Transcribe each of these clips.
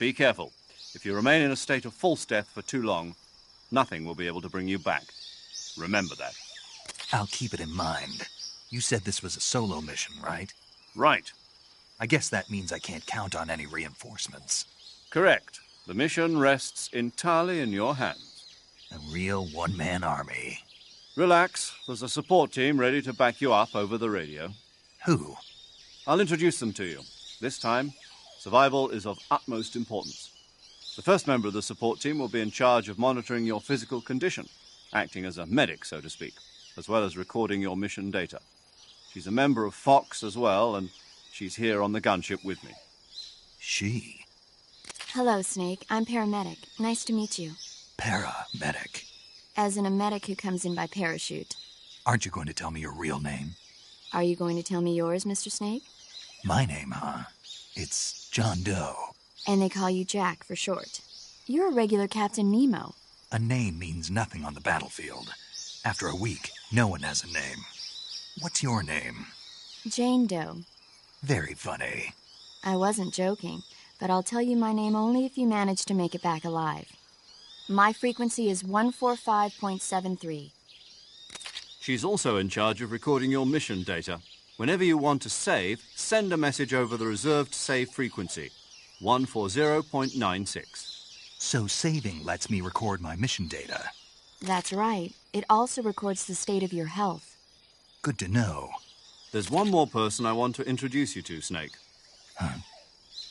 Be careful. If you remain in a state of false death for too long, nothing will be able to bring you back. Remember that. I'll keep it in mind. You said this was a solo mission, right? Right. I guess that means I can't count on any reinforcements. Correct. The mission rests entirely in your hands. A real one-man army. Relax. There's a support team ready to back you up over the radio. Who? I'll introduce them to you. This time, survival is of utmost importance. The first member of the support team will be in charge of monitoring your physical condition, acting as a medic, so to speak, as well as recording your mission data. She's a member of Fox as well, and she's here on the gunship with me. She? Hello, Snake. I'm paramedic. Nice to meet you. Paramedic? As in a medic who comes in by parachute. Aren't you going to tell me your real name? Are you going to tell me yours, Mr. Snake? My name, huh? It's John Doe. And they call you Jack for short. You're a regular Captain Nemo. A name means nothing on the battlefield. After a week, no one has a name. What's your name? Jane Doe. Very funny. I wasn't joking, but I'll tell you my name only if you manage to make it back alive. My frequency is 145.73. She's also in charge of recording your mission data. Whenever you want to save, send a message over the reserved save frequency, 140.96. So saving lets me record my mission data. That's right. It also records the state of your health. Good to know. There's one more person I want to introduce you to, Snake. Huh?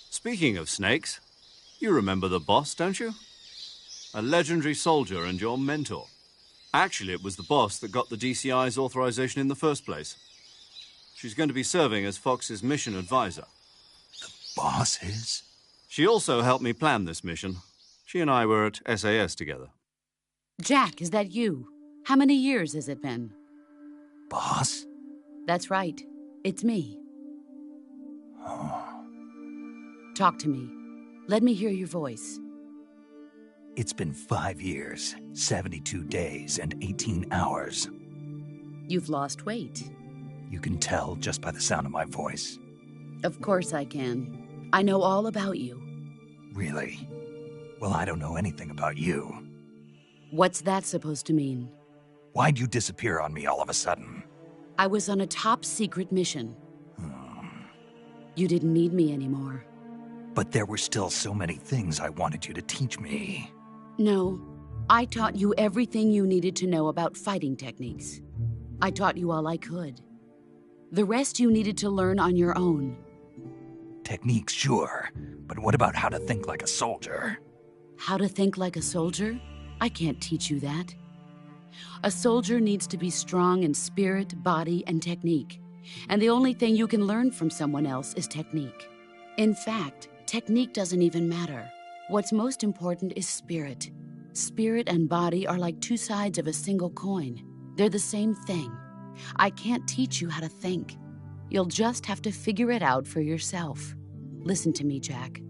Speaking of snakes, you remember the boss, don't you? A legendary soldier and your mentor. Actually, it was the boss that got the DCI's authorization in the first place. She's going to be serving as Fox's mission advisor. The boss is? She also helped me plan this mission. She and I were at SAS together. Jack, is that you? How many years has it been? Boss? That's right. It's me. Oh. Talk to me. Let me hear your voice. It's been 5 years, 72 days, and 18 hours. You've lost weight. You can tell just by the sound of my voice. Of course I can. I know all about you. Really? Well, I don't know anything about you. What's that supposed to mean? Why'd you disappear on me all of a sudden? I was on a top-secret mission. You didn't need me anymore. But there were still so many things I wanted you to teach me. No, I taught you everything you needed to know about fighting techniques. I taught you all I could. The rest you needed to learn on your own. Techniques, sure. But what about how to think like a soldier? How to think like a soldier? I can't teach you that. A soldier needs to be strong in spirit, body, and technique. And the only thing you can learn from someone else is technique. In fact, technique doesn't even matter. What's most important is spirit. Spirit and body are like two sides of a single coin. They're the same thing. I can't teach you how to think. You'll just have to figure it out for yourself. Listen to me, Jack.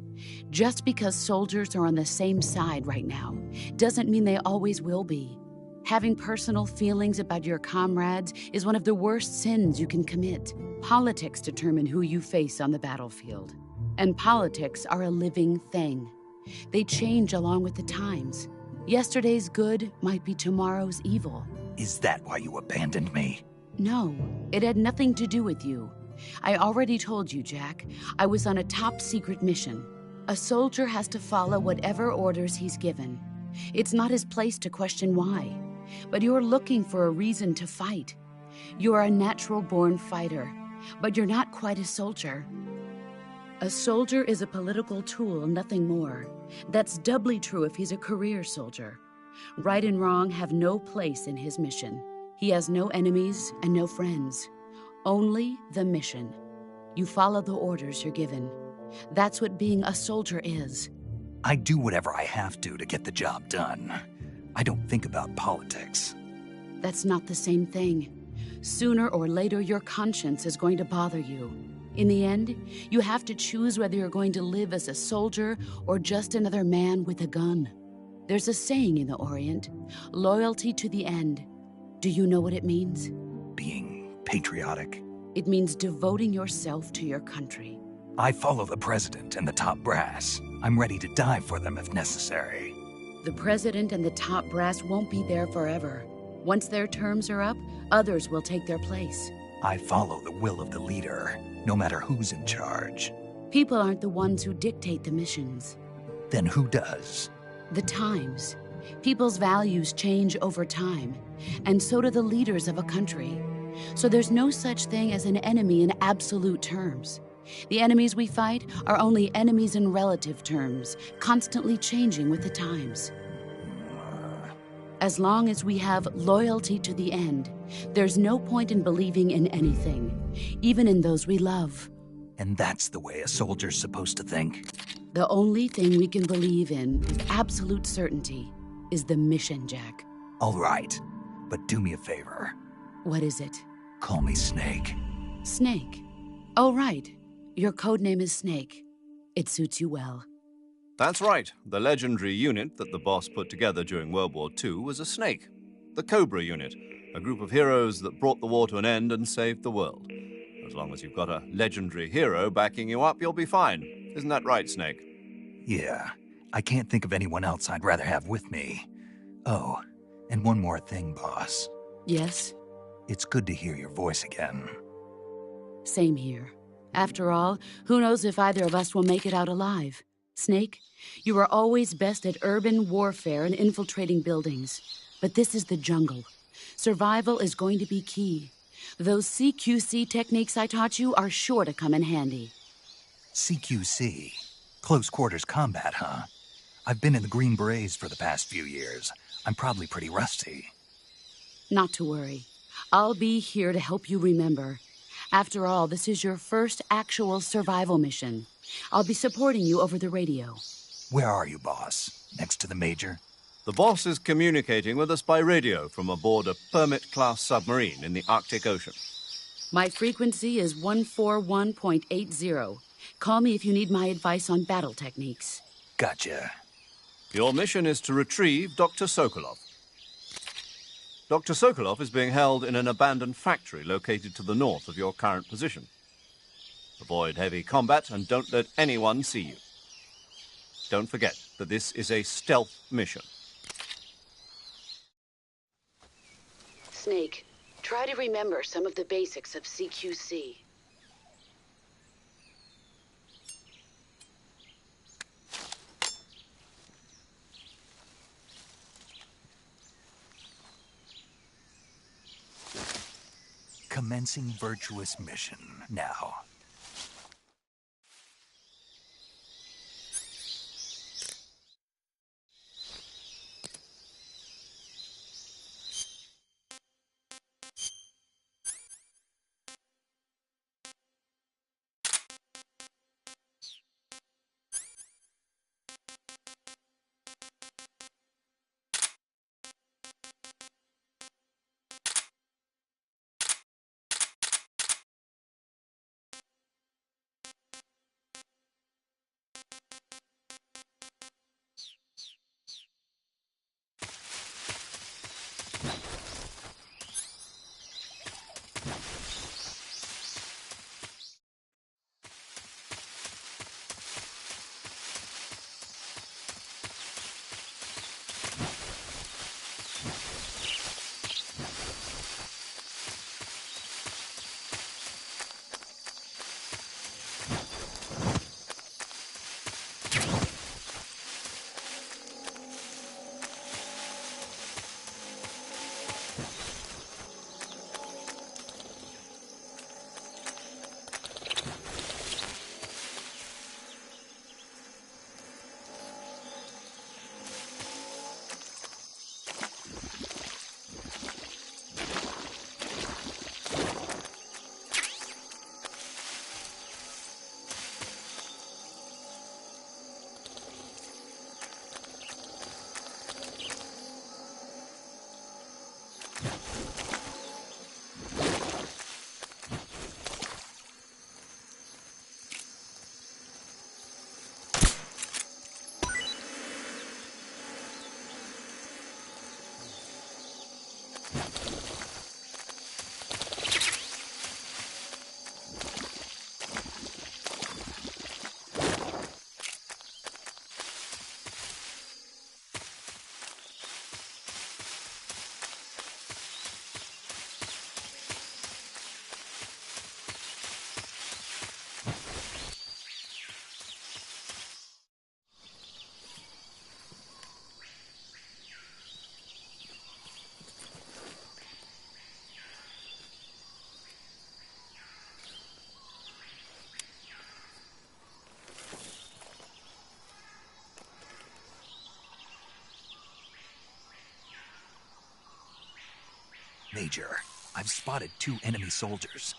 Just because soldiers are on the same side right now doesn't mean they always will be. Having personal feelings about your comrades is one of the worst sins you can commit. Politics determine who you face on the battlefield. And politics are a living thing. They change along with the times. Yesterday's good might be tomorrow's evil. Is that why you abandoned me? No, it had nothing to do with you. I already told you, Jack. I was on a top-secret mission. A soldier has to follow whatever orders he's given. It's not his place to question why. But you're looking for a reason to fight. You're a natural-born fighter, but you're not quite a soldier. A soldier is a political tool, nothing more. That's doubly true if he's a career soldier. Right and wrong have no place in his mission. He has no enemies and no friends. Only the mission. You follow the orders you're given. That's what being a soldier is. I do whatever I have to get the job done. I don't think about politics. That's not the same thing. Sooner or later, your conscience is going to bother you. In the end, you have to choose whether you're going to live as a soldier or just another man with a gun. There's a saying in the Orient, loyalty to the end. Do you know what it means? Being patriotic. It means devoting yourself to your country. I follow the president and the top brass. I'm ready to die for them if necessary. The president and the top brass won't be there forever. Once their terms are up, others will take their place. I follow the will of the leader, no matter who's in charge. People aren't the ones who dictate the missions. Then who does? The times. People's values change over time, and so do the leaders of a country. So there's no such thing as an enemy in absolute terms. The enemies we fight are only enemies in relative terms, constantly changing with the times. As long as we have loyalty to the end, there's no point in believing in anything, even in those we love. And that's the way a soldier's supposed to think? The only thing we can believe in with absolute certainty is the mission, Jack. All right, but do me a favor. What is it? Call me Snake. Snake. Oh, right. Your code name is Snake. It suits you well. That's right. The legendary unit that the boss put together during World War II was a snake. The Cobra unit, a group of heroes that brought the war to an end and saved the world. As long as you've got a legendary hero backing you up, you'll be fine. Isn't that right, Snake? Yeah, I can't think of anyone else I'd rather have with me. Oh, and one more thing, boss. Yes? It's good to hear your voice again. Same here. After all, who knows if either of us will make it out alive? Snake, you are always best at urban warfare and infiltrating buildings. But this is the jungle. Survival is going to be key. Those CQC techniques I taught you are sure to come in handy. CQC? Close quarters combat, huh? I've been in the Green Berets for the past few years. I'm probably pretty rusty. Not to worry. I'll be here to help you remember. After all, this is your first actual survival mission. I'll be supporting you over the radio. Where are you, boss? Next to the Major? The boss is communicating with us by radio from aboard a Permit-class submarine in the Arctic Ocean. My frequency is 141.80. Call me if you need my advice on battle techniques. Gotcha. Your mission is to retrieve Dr. Sokolov. Dr. Sokolov is being held in an abandoned factory located to the north of your current position. Avoid heavy combat and don't let anyone see you. Don't forget that this is a stealth mission. Snake, try to remember some of the basics of CQC. Commencing virtuous mission now. Major, I've spotted 2 enemy soldiers.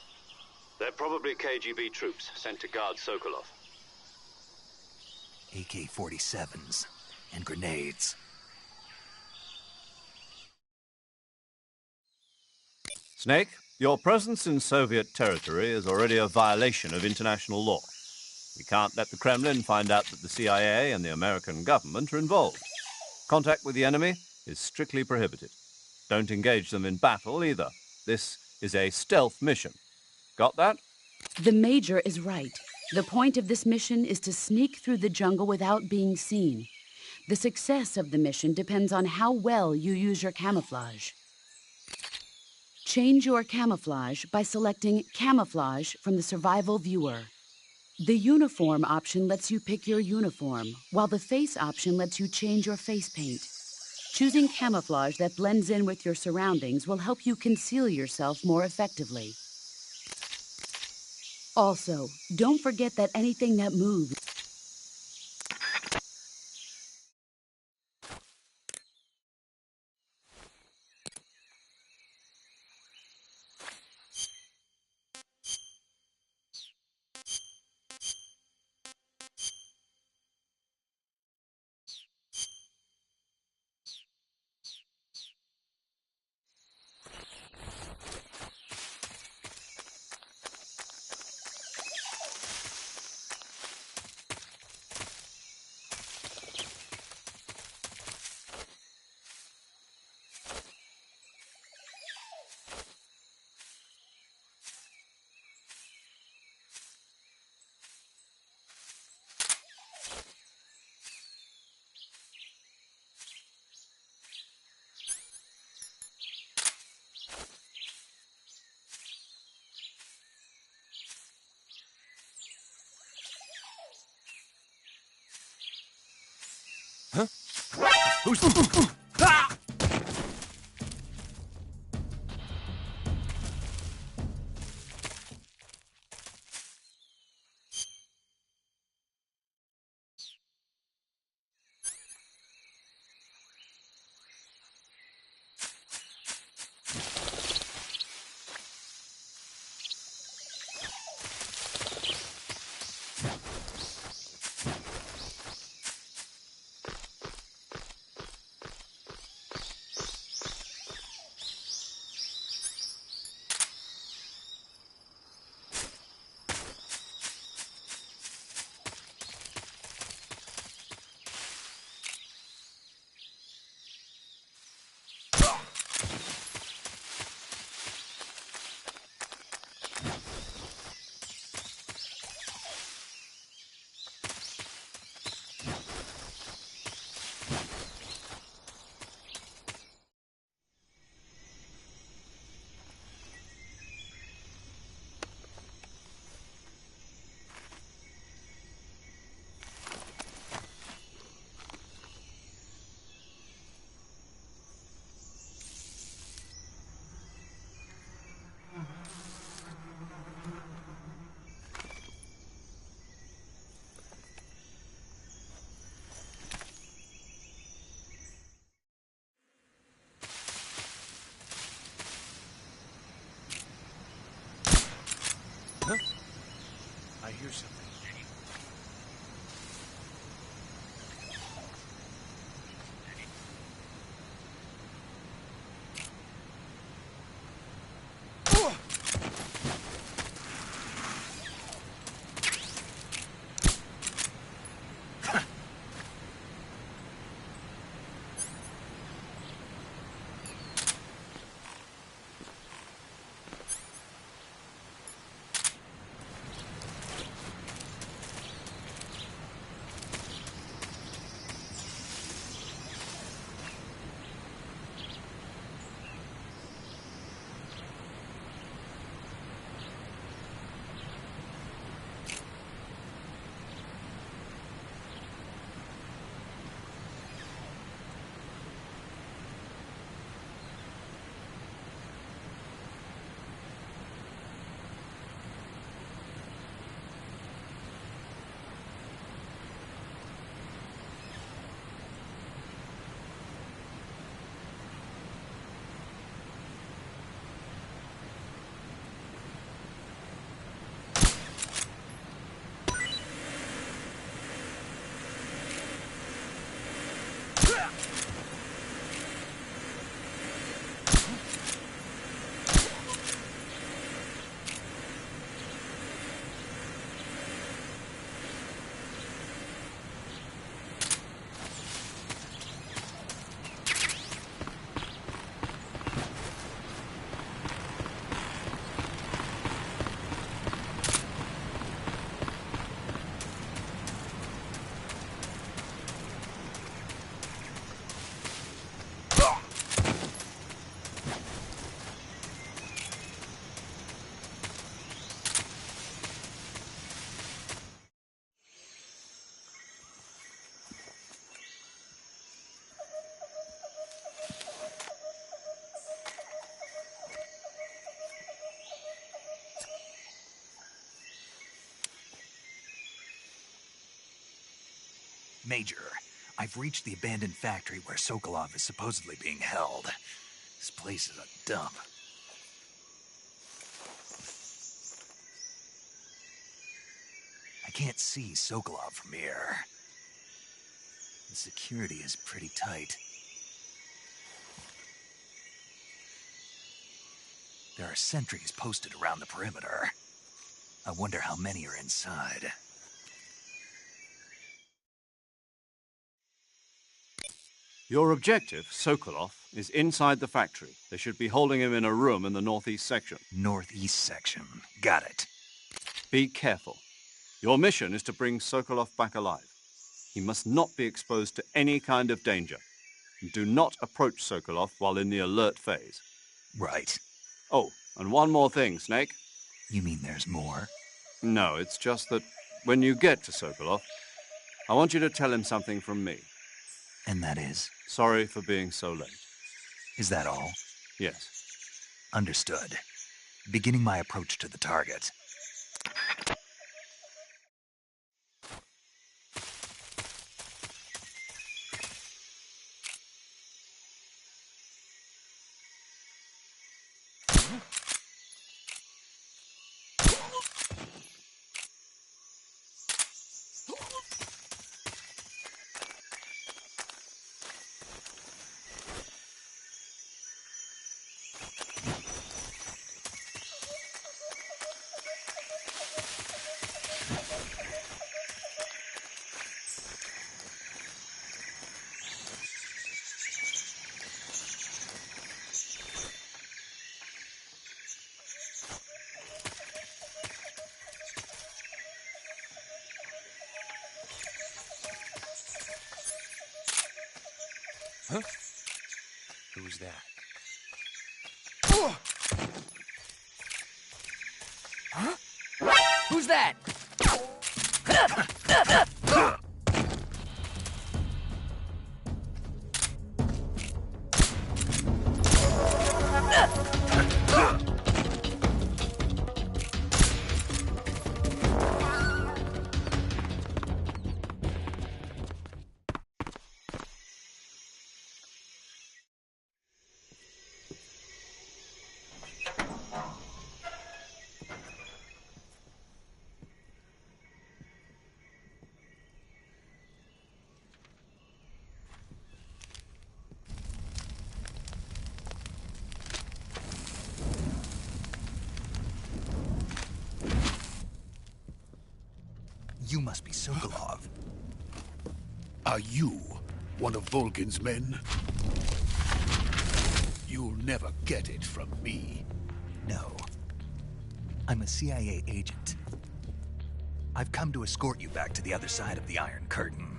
They're probably KGB troops sent to guard Sokolov. AK-47s and grenades. Snake, your presence in Soviet territory is already a violation of international law. We can't let the Kremlin find out that the CIA and the American government are involved. Contact with the enemy is strictly prohibited. Don't engage them in battle either. This is a stealth mission. Got that? The Major is right. The point of this mission is to sneak through the jungle without being seen. The success of the mission depends on how well you use your camouflage. Change your camouflage by selecting Camouflage from the Survival Viewer. The Uniform option lets you pick your uniform, while the Face option lets you change your face paint. Choosing camouflage that blends in with your surroundings will help you conceal yourself more effectively. Also, don't forget that anything that moves Who's... Major, I've reached the abandoned factory where Sokolov is supposedly being held. This place is a dump. I can't see Sokolov from here. The security is pretty tight. There are sentries posted around the perimeter. I wonder how many are inside. Your objective, Sokolov, is inside the factory. They should be holding him in a room in the northeast section. Northeast section. Got it. Be careful. Your mission is to bring Sokolov back alive. He must not be exposed to any kind of danger. Do not approach Sokolov while in the alert phase. Right. Oh, and one more thing, Snake. You mean there's more? No, it's just that when you get to Sokolov, I want you to tell him something from me. And that is? Sorry for being so late. Is that all? Yes. Understood. Beginning my approach to the target. Huh? Who's that? Huh? Who's that? You must be Sokolov. Are you one of Volgin's men? You'll never get it from me. No. I'm a CIA agent. I've come to escort you back to the other side of the Iron Curtain.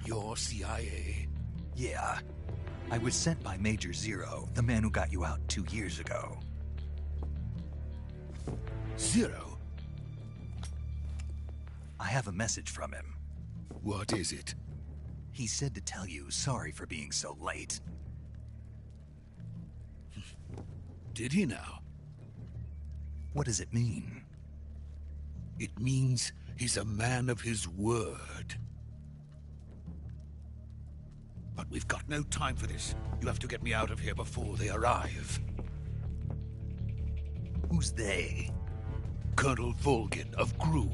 You're CIA? Yeah. I was sent by Major Zero, the man who got you out 2 years ago. Zero? I have a message from him. What is it? He said to tell you sorry for being so late. Did he now? What does it mean? It means he's a man of his word. But we've got no time for this. You have to get me out of here before they arrive. Who's they? Colonel Volgin of Gru.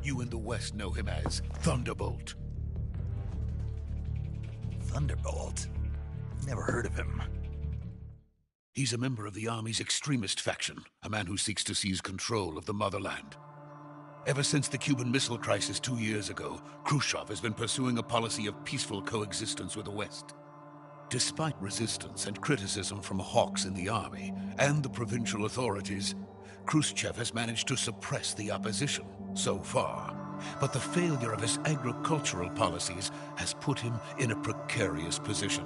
You in the West know him as Thunderbolt. Thunderbolt? Never heard of him. He's a member of the Army's extremist faction, a man who seeks to seize control of the motherland. Ever since the Cuban Missile Crisis 2 years ago, Khrushchev has been pursuing a policy of peaceful coexistence with the West. Despite resistance and criticism from hawks in the army and the provincial authorities, Khrushchev has managed to suppress the opposition so far. But the failure of his agricultural policies has put him in a precarious position.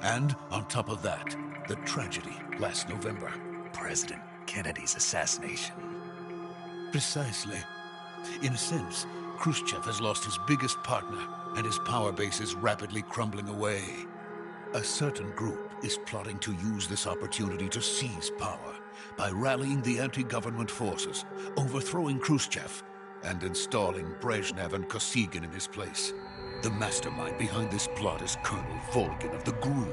And on top of that, the tragedy last November. President Kennedy's assassination. Precisely. In a sense, Khrushchev has lost his biggest partner, and his power base is rapidly crumbling away. A certain group is plotting to use this opportunity to seize power by rallying the anti-government forces, overthrowing Khrushchev, and installing Brezhnev and Kosygin in his place. The mastermind behind this plot is Colonel Volgin of the GRU.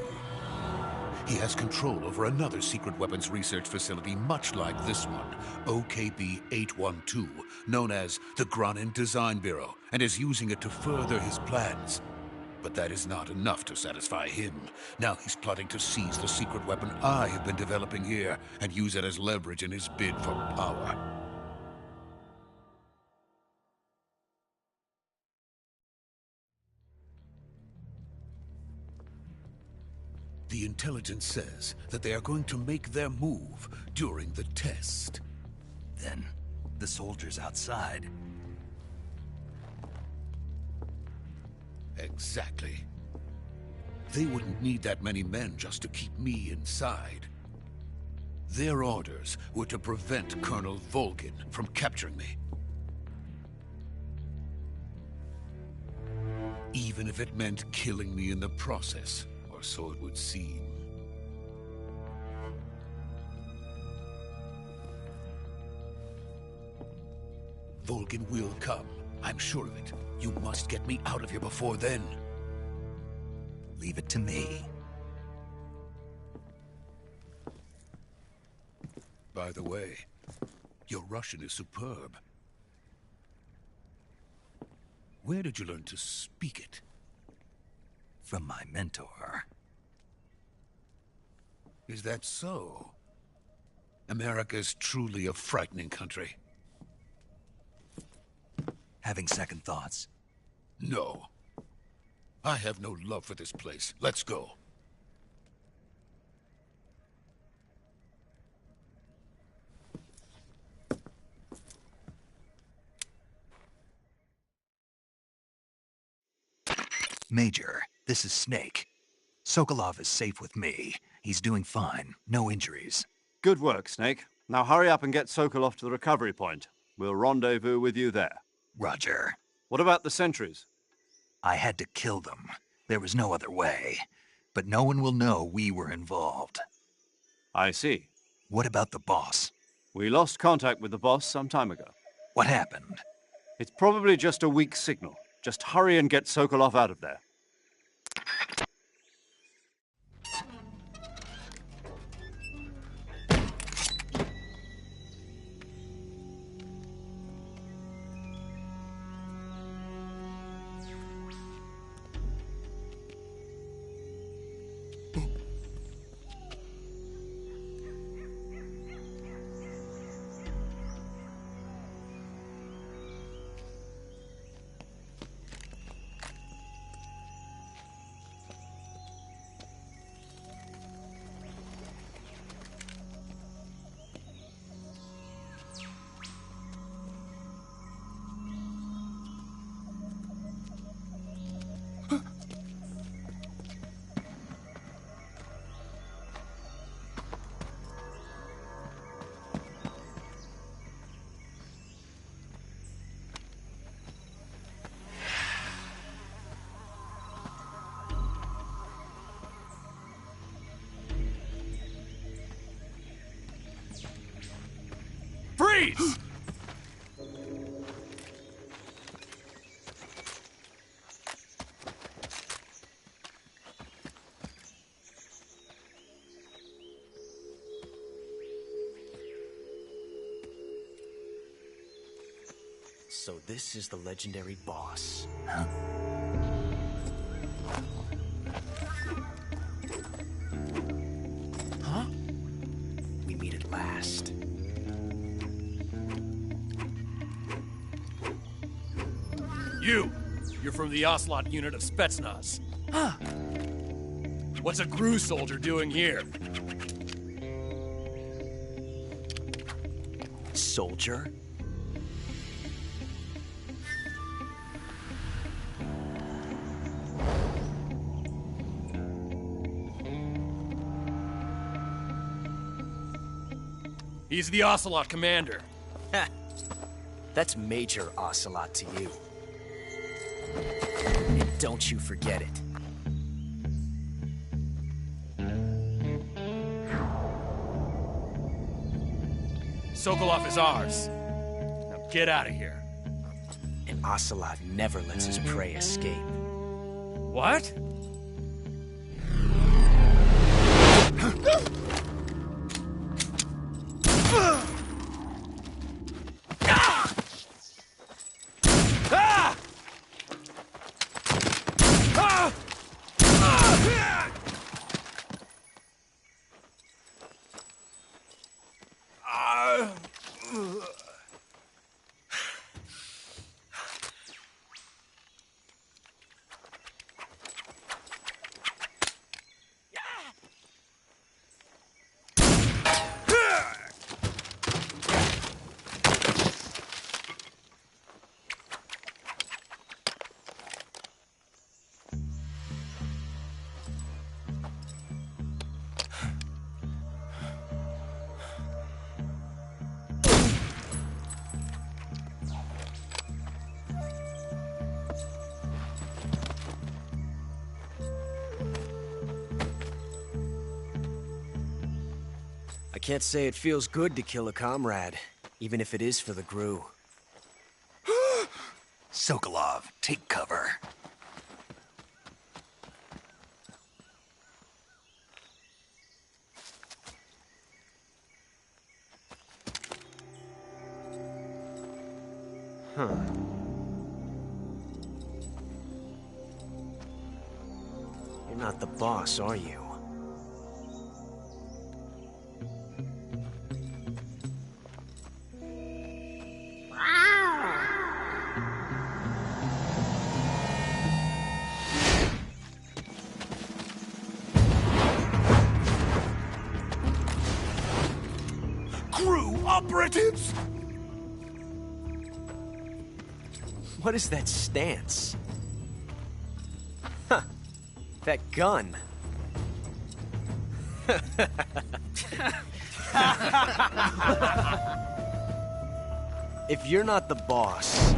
He has control over another secret weapons research facility much like this one, OKB-812, known as the Granin Design Bureau, and is using it to further his plans. But that is not enough to satisfy him. Now he's plotting to seize the secret weapon I have been developing here and use it as leverage in his bid for power. The intelligence says that they are going to make their move during the test. Then, the soldiers outside. Exactly. They wouldn't need that many men just to keep me inside. Their orders were to prevent Colonel Volgin from capturing me. Even if it meant killing me in the process, or so it would seem. Volgin will come. I'm sure of it. You must get me out of here before then. Leave it to me. By the way, your Russian is superb. Where did you learn to speak it? From my mentor. Is that so? America is truly a frightening country. Having second thoughts? No. I have no love for this place. Let's go. Major, this is Snake. Sokolov is safe with me. He's doing fine. No injuries. Good work, Snake. Now hurry up and get Sokolov to the recovery point. We'll rendezvous with you there. Roger. What about the sentries? I had to kill them. There was no other way. But no one will know we were involved. I see. What about the boss? We lost contact with the boss some time ago. What happened? It's probably just a weak signal. Just hurry and get Sokolov out of there. Freeze! So this is the legendary boss. Huh? Huh? We meet at last. You're from the Ocelot unit of Spetsnaz. Huh. What's a GRU soldier doing here? Soldier? He's the Ocelot commander. Ha! That's Major Ocelot to you. And don't you forget it. Sokolov is ours. Now get out of here. Ocelot never lets his prey escape. What? I can't say it feels good to kill a comrade, even if it is for the Gru. Sokolov, take cover. Huh. You're not the boss, are you? Crew operatives! What is that stance? Huh. That gun. If you're not the boss,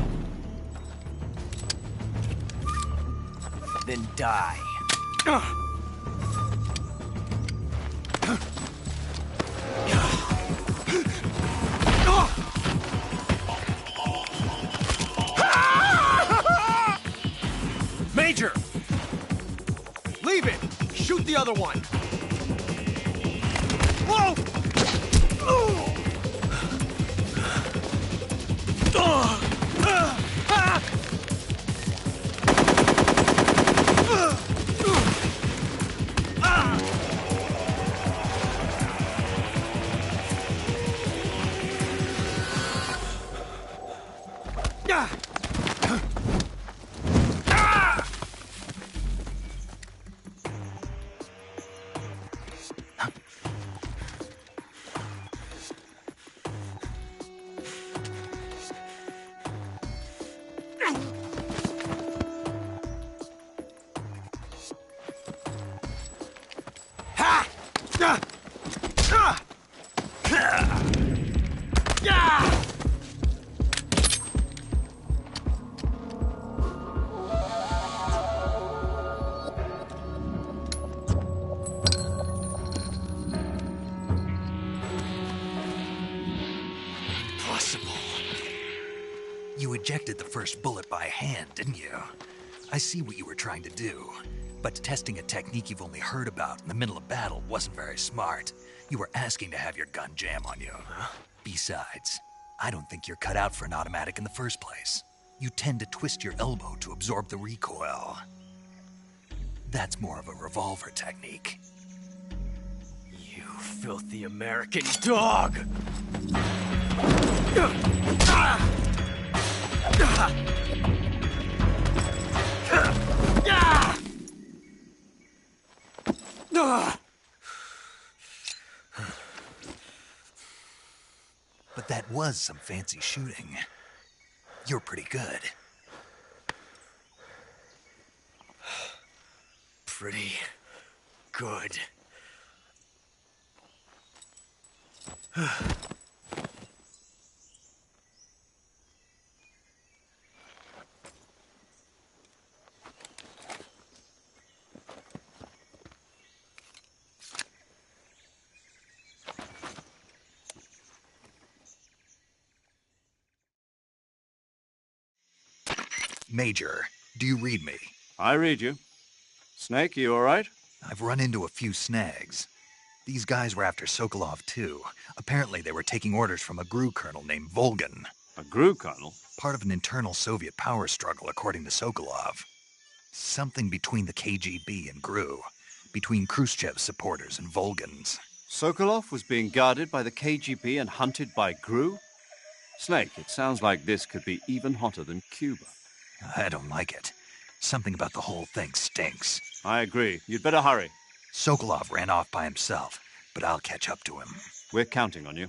then die. Major! Leave it! Shoot the other one! Whoa! You ejected the first bullet by hand, didn't you? I see what you were trying to do. But testing a technique you've only heard about in the middle of battle wasn't very smart. You were asking to have your gun jam on you. Besides, I don't think you're cut out for an automatic in the first place. You tend to twist your elbow to absorb the recoil. That's more of a revolver technique. You filthy American dog! But that was some fancy shooting. You're pretty good. Pretty good. Major, do you read me? I read you. Snake, you all right? I've run into a few snags. These guys were after Sokolov, too. Apparently they were taking orders from a GRU colonel named Volgan. A GRU colonel? Part of an internal Soviet power struggle, according to Sokolov. Something between the KGB and GRU. Between Khrushchev's supporters and Volgan's. Sokolov was being guarded by the KGB and hunted by GRU? Snake, it sounds like this could be even hotter than Cuba. I don't like it. Something about the whole thing stinks. I agree. You'd better hurry. Sokolov ran off by himself, but I'll catch up to him. We're counting on you.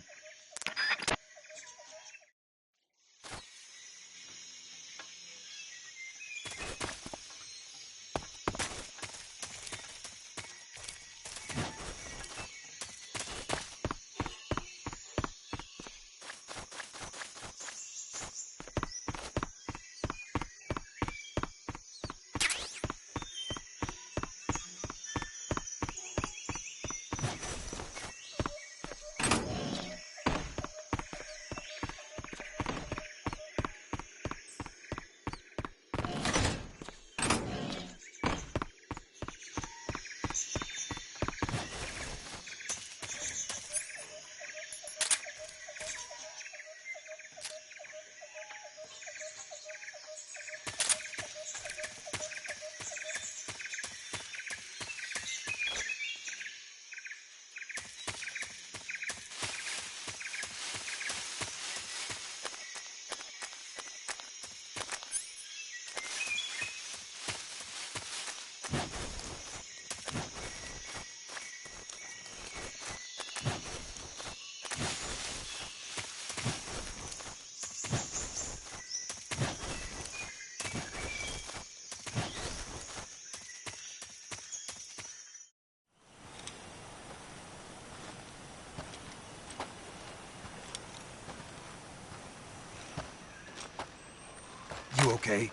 You okay?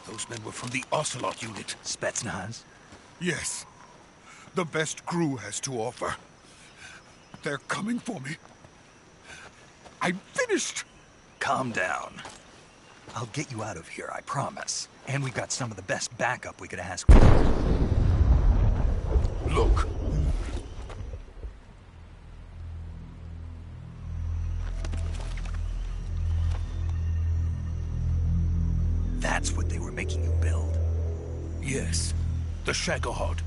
Those men were from the Ocelot unit. Spetsnaz? Yes. The best GRU has to offer. They're coming for me. I'm finished! Calm down. I'll get you out of here, I promise. And we've got some of the best backup we could ask for. Look. That's what they were making you build? Yes. The Shagohod.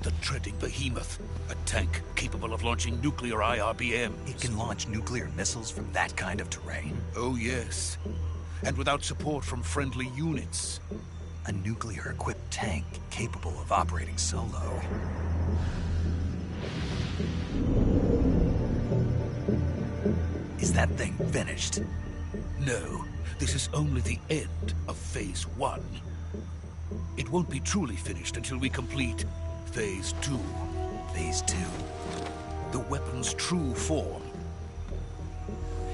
The treading behemoth. A tank capable of launching nuclear IRBMs. It can launch nuclear missiles from that kind of terrain? Oh, yes. And without support from friendly units. A nuclear-equipped tank capable of operating solo. Is that thing finished? No. This is only the end of Phase 1. It won't be truly finished until we complete Phase 2. Phase 2? The weapon's true form.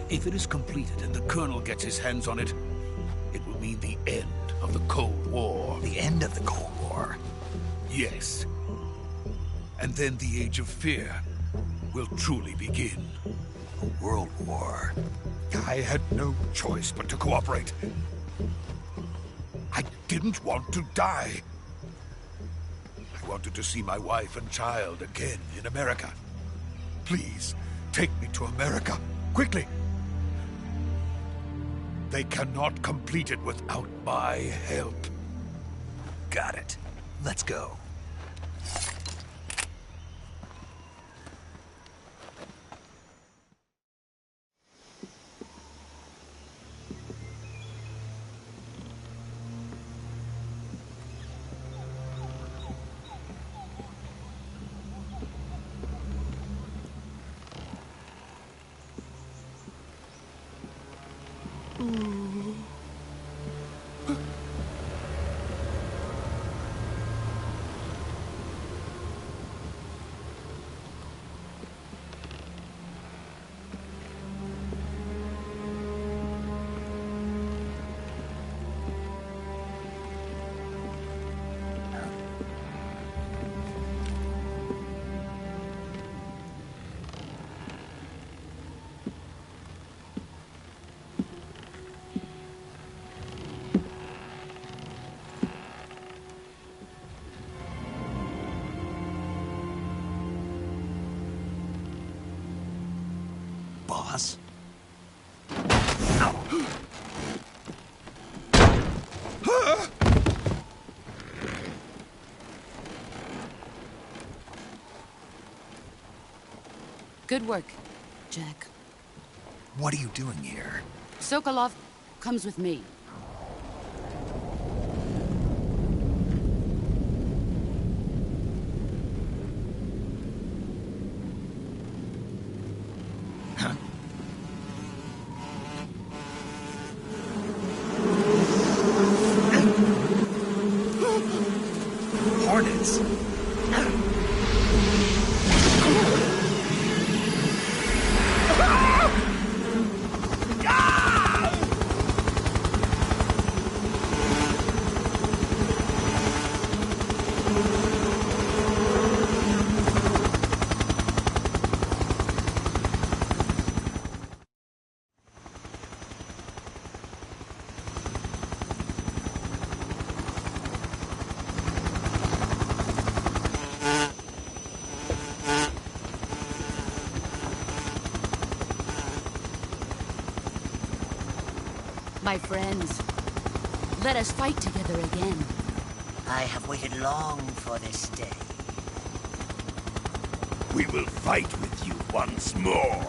If it is completed and the Colonel gets his hands on it, it will mean the end of the Cold War. The end of the Cold War? Yes. And then the Age of Fear will truly begin. A world war. I had no choice but to cooperate. I didn't want to die. I wanted to see my wife and child again in America. Please, take me to America, quickly. They cannot complete it without my help. Got it. Let's go. boss. Good work, Jack. What are you doing here? Sokolov comes with me. Hornets. My friends, let us fight together again. I have waited long for this day. We will fight with you once more.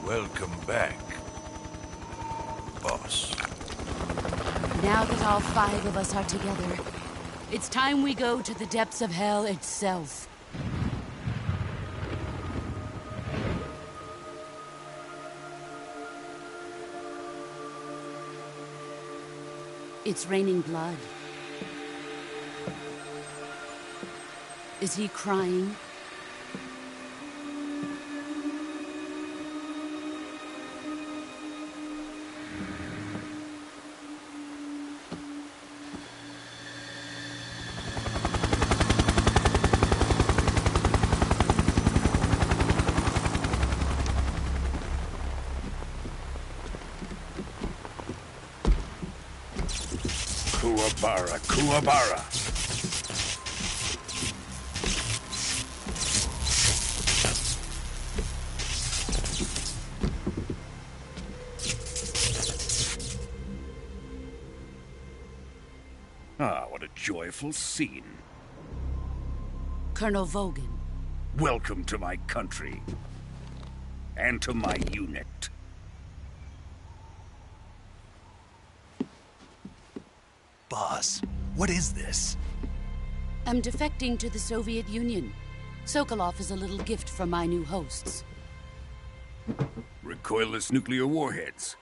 Welcome back, boss. Now that all 5 of us are together, it's time we go to the depths of hell itself. It's raining blood. Is he crying? Kuwabara, Kuwabara. Ah, what a joyful scene. Colonel Vogan. Welcome to my country. And to my unit. Boss, what is this? I'm defecting to the Soviet Union. Sokolov is a little gift from my new hosts. Recoilless nuclear warheads.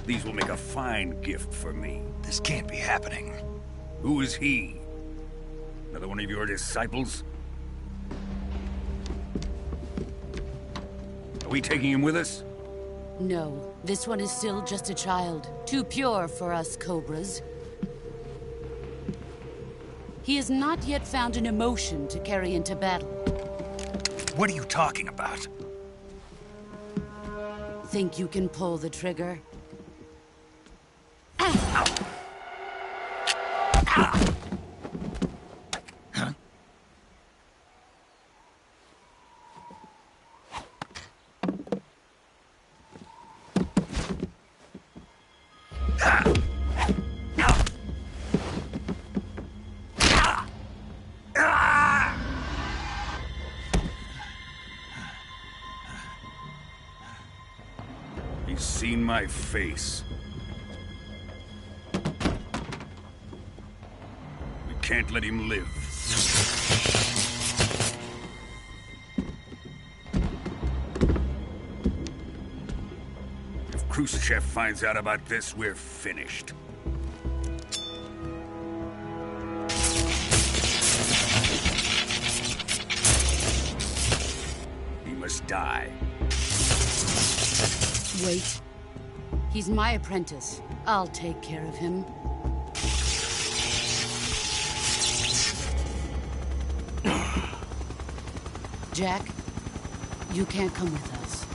These will make a fine gift for me. This can't be happening. Who is he? Another one of your disciples? Are we taking him with us? No, this one is still just a child. Too pure for us Cobras. He has not yet found an emotion to carry into battle. What are you talking about? Think you can pull the trigger? He's seen my face. We can't let him live. If Khrushchev finds out about this, we're finished. He must die. Wait. He's my apprentice. I'll take care of him. Jack, you can't come with us.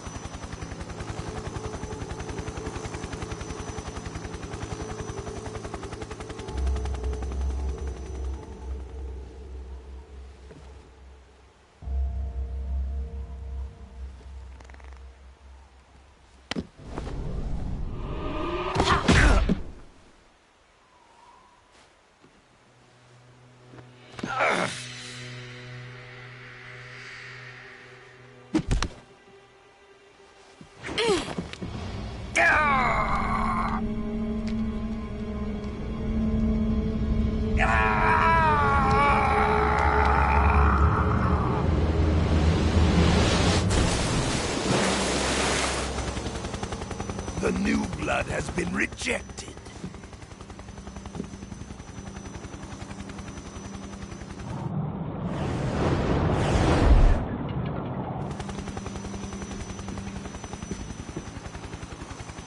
The new blood has been rejected.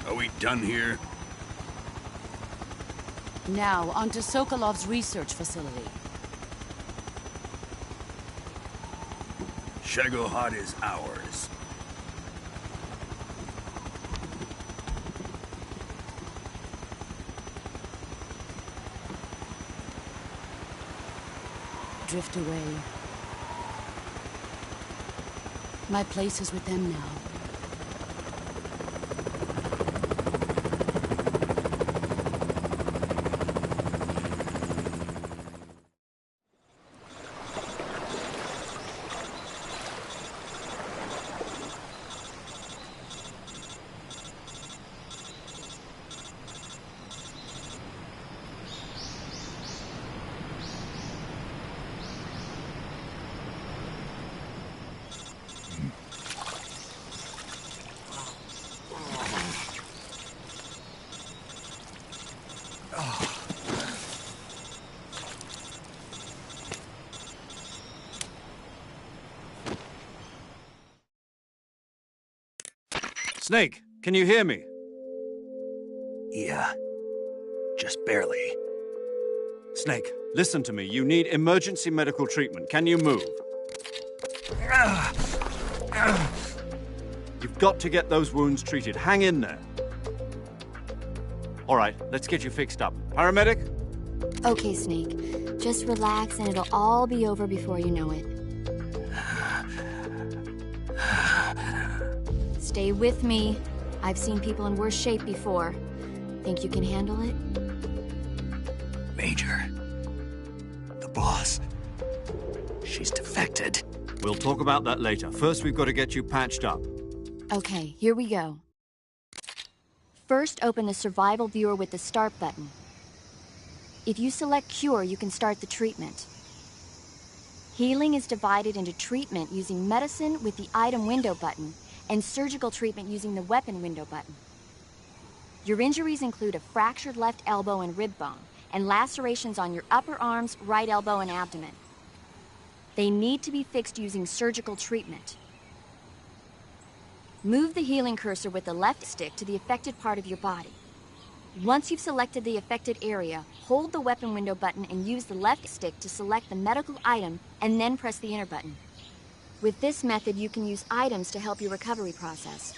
Are we done here? Now, onto Sokolov's research facility. Shagohod is ours. Drift away. My place is with them now. Snake, can you hear me? Yeah. Just barely. Snake, listen to me. You need emergency medical treatment. Can you move? You've got to get those wounds treated. Hang in there. All right, let's get you fixed up. Paramedic? Okay, Snake. Just relax and it'll all be over before you know it. Stay with me. I've seen people in worse shape before. Think you can handle it? Major. The boss. She's defected. We'll talk about that later. First, we've got to get you patched up. Okay, here we go. First, open the survival viewer with the start button. If you select cure, you can start the treatment. Healing is divided into treatment using medicine with the item window button and surgical treatment using the weapon window button. Your injuries include a fractured left elbow and rib bone, and lacerations on your upper arms, right elbow, and abdomen. They need to be fixed using surgical treatment. Move the healing cursor with the left stick to the affected part of your body. Once you've selected the affected area, hold the weapon window button and use the left stick to select the medical item, and then press the enter button. With this method, you can use items to help your recovery process.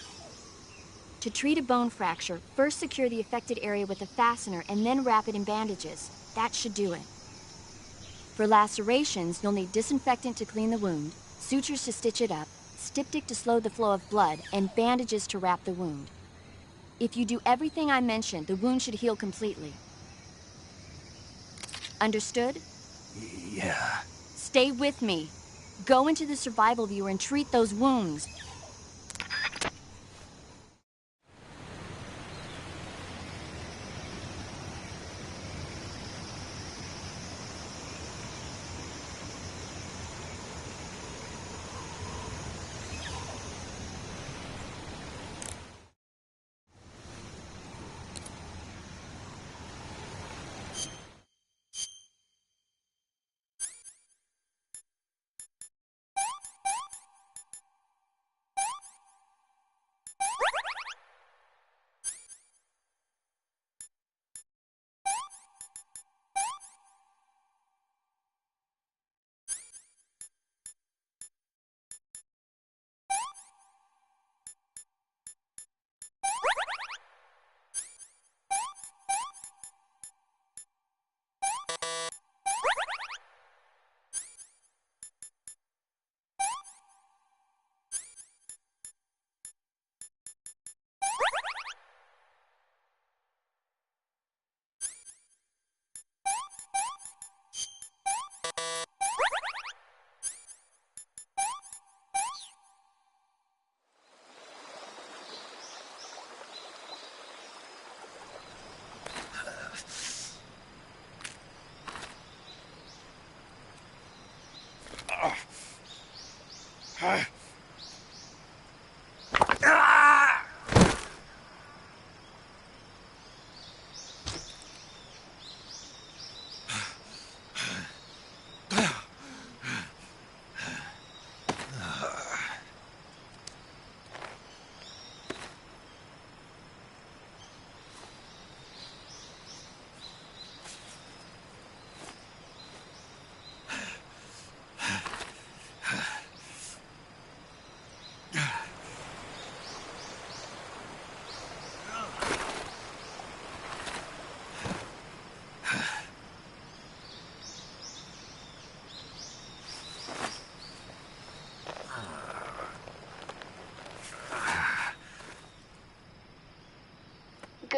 To treat a bone fracture, first secure the affected area with a fastener and then wrap it in bandages. That should do it. For lacerations, you'll need disinfectant to clean the wound, sutures to stitch it up, styptic to slow the flow of blood, and bandages to wrap the wound. If you do everything I mentioned, the wound should heal completely. Understood? Yeah. Stay with me. Go into the survival viewer and treat those wounds.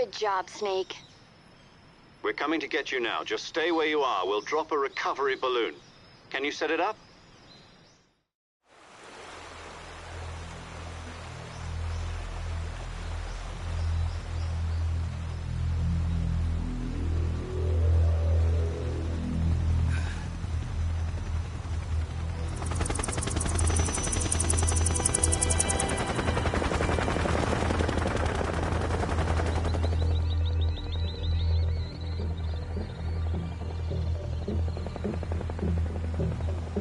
Good job, Snake. We're coming to get you now. Just stay where you are. We'll drop a recovery balloon. Can you set it up?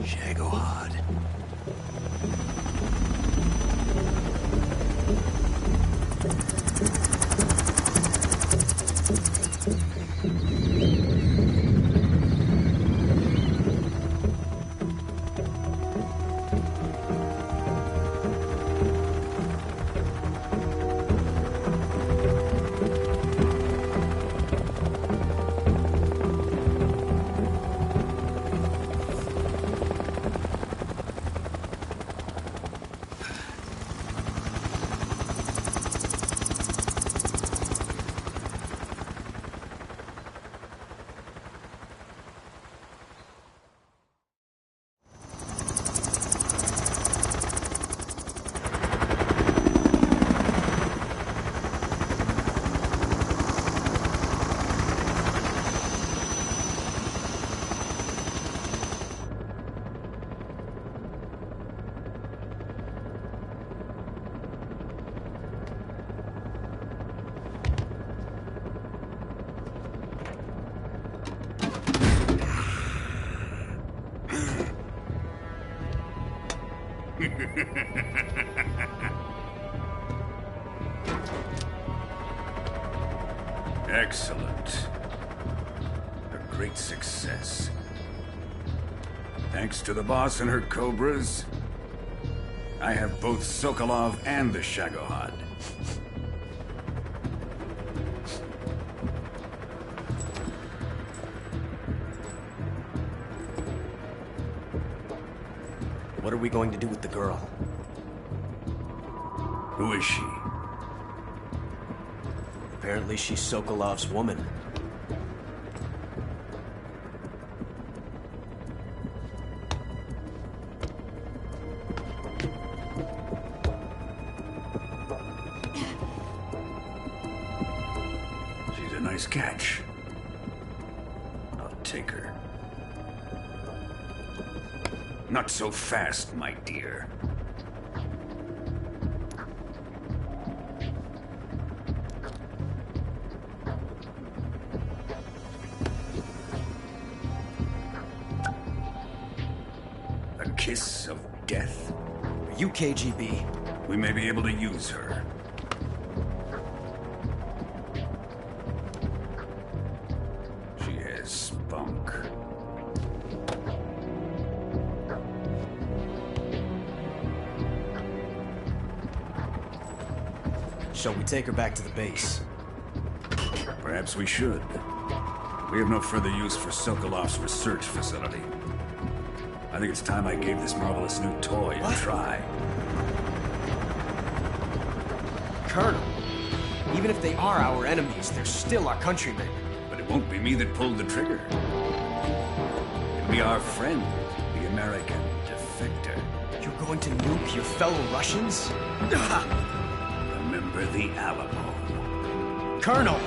Shagohod. Excellent. A great success. Thanks to the boss and her cobras, I have both Sokolov and the Shagohod. What are we going to do with the girl? Who is she? Apparently she's Sokolov's woman. She's a nice catch. I'll take her. Not so fast, my dear. A kiss of death? Are you KGB? We may be able to use her. She has spunk. Shall we take her back to the base? Perhaps we should. We have no further use for Sokolov's research facility. I think it's time I gave this marvelous new toy a try. Colonel, even if they are our enemies, they're still our countrymen. But it won't be me that pulled the trigger. It'll be our friend, the American defector. You're going to nuke your fellow Russians? Remember the Alamo. Colonel!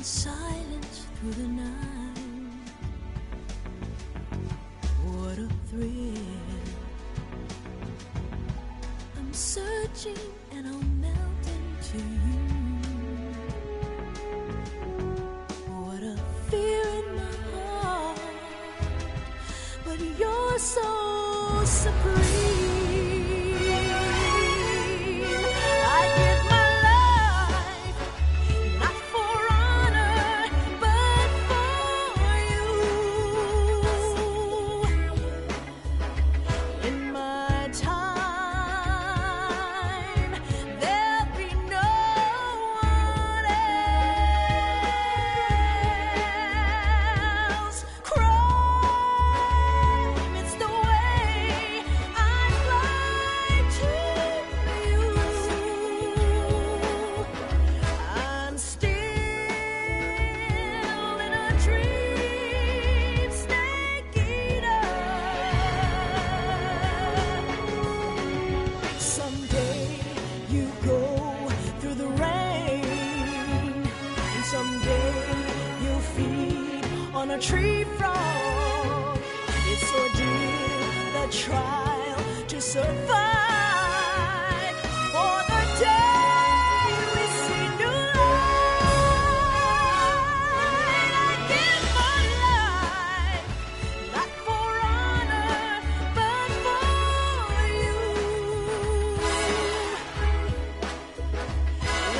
in silence through the night. What a thrill. I'm searching and I'll melt into you. What a fear in my heart, but you're so supreme. I give my life, not for honor, but for you. In my time, there'll be no one else. Crime, it's the way I'd like to you. I'm still in a dream, snake eater. Someday you go through the rain, and someday you'll feed on a tree frog. It's ordeal, the trial to survive. For the day we see new light, I give my life, not for honor, but for you.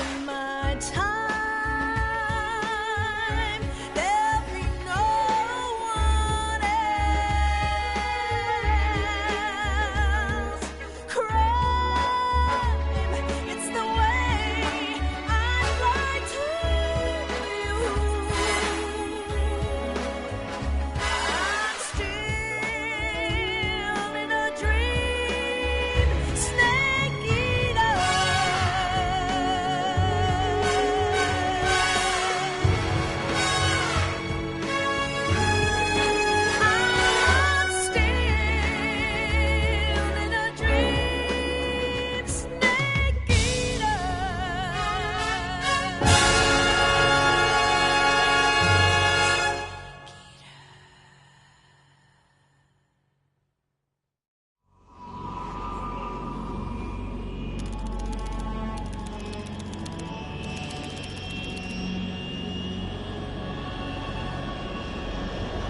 In my time, there'll be no one else. Crime, it's the way I'd like to you. I'm still in a dream, snake eater. I'm still in a dream, snake eater.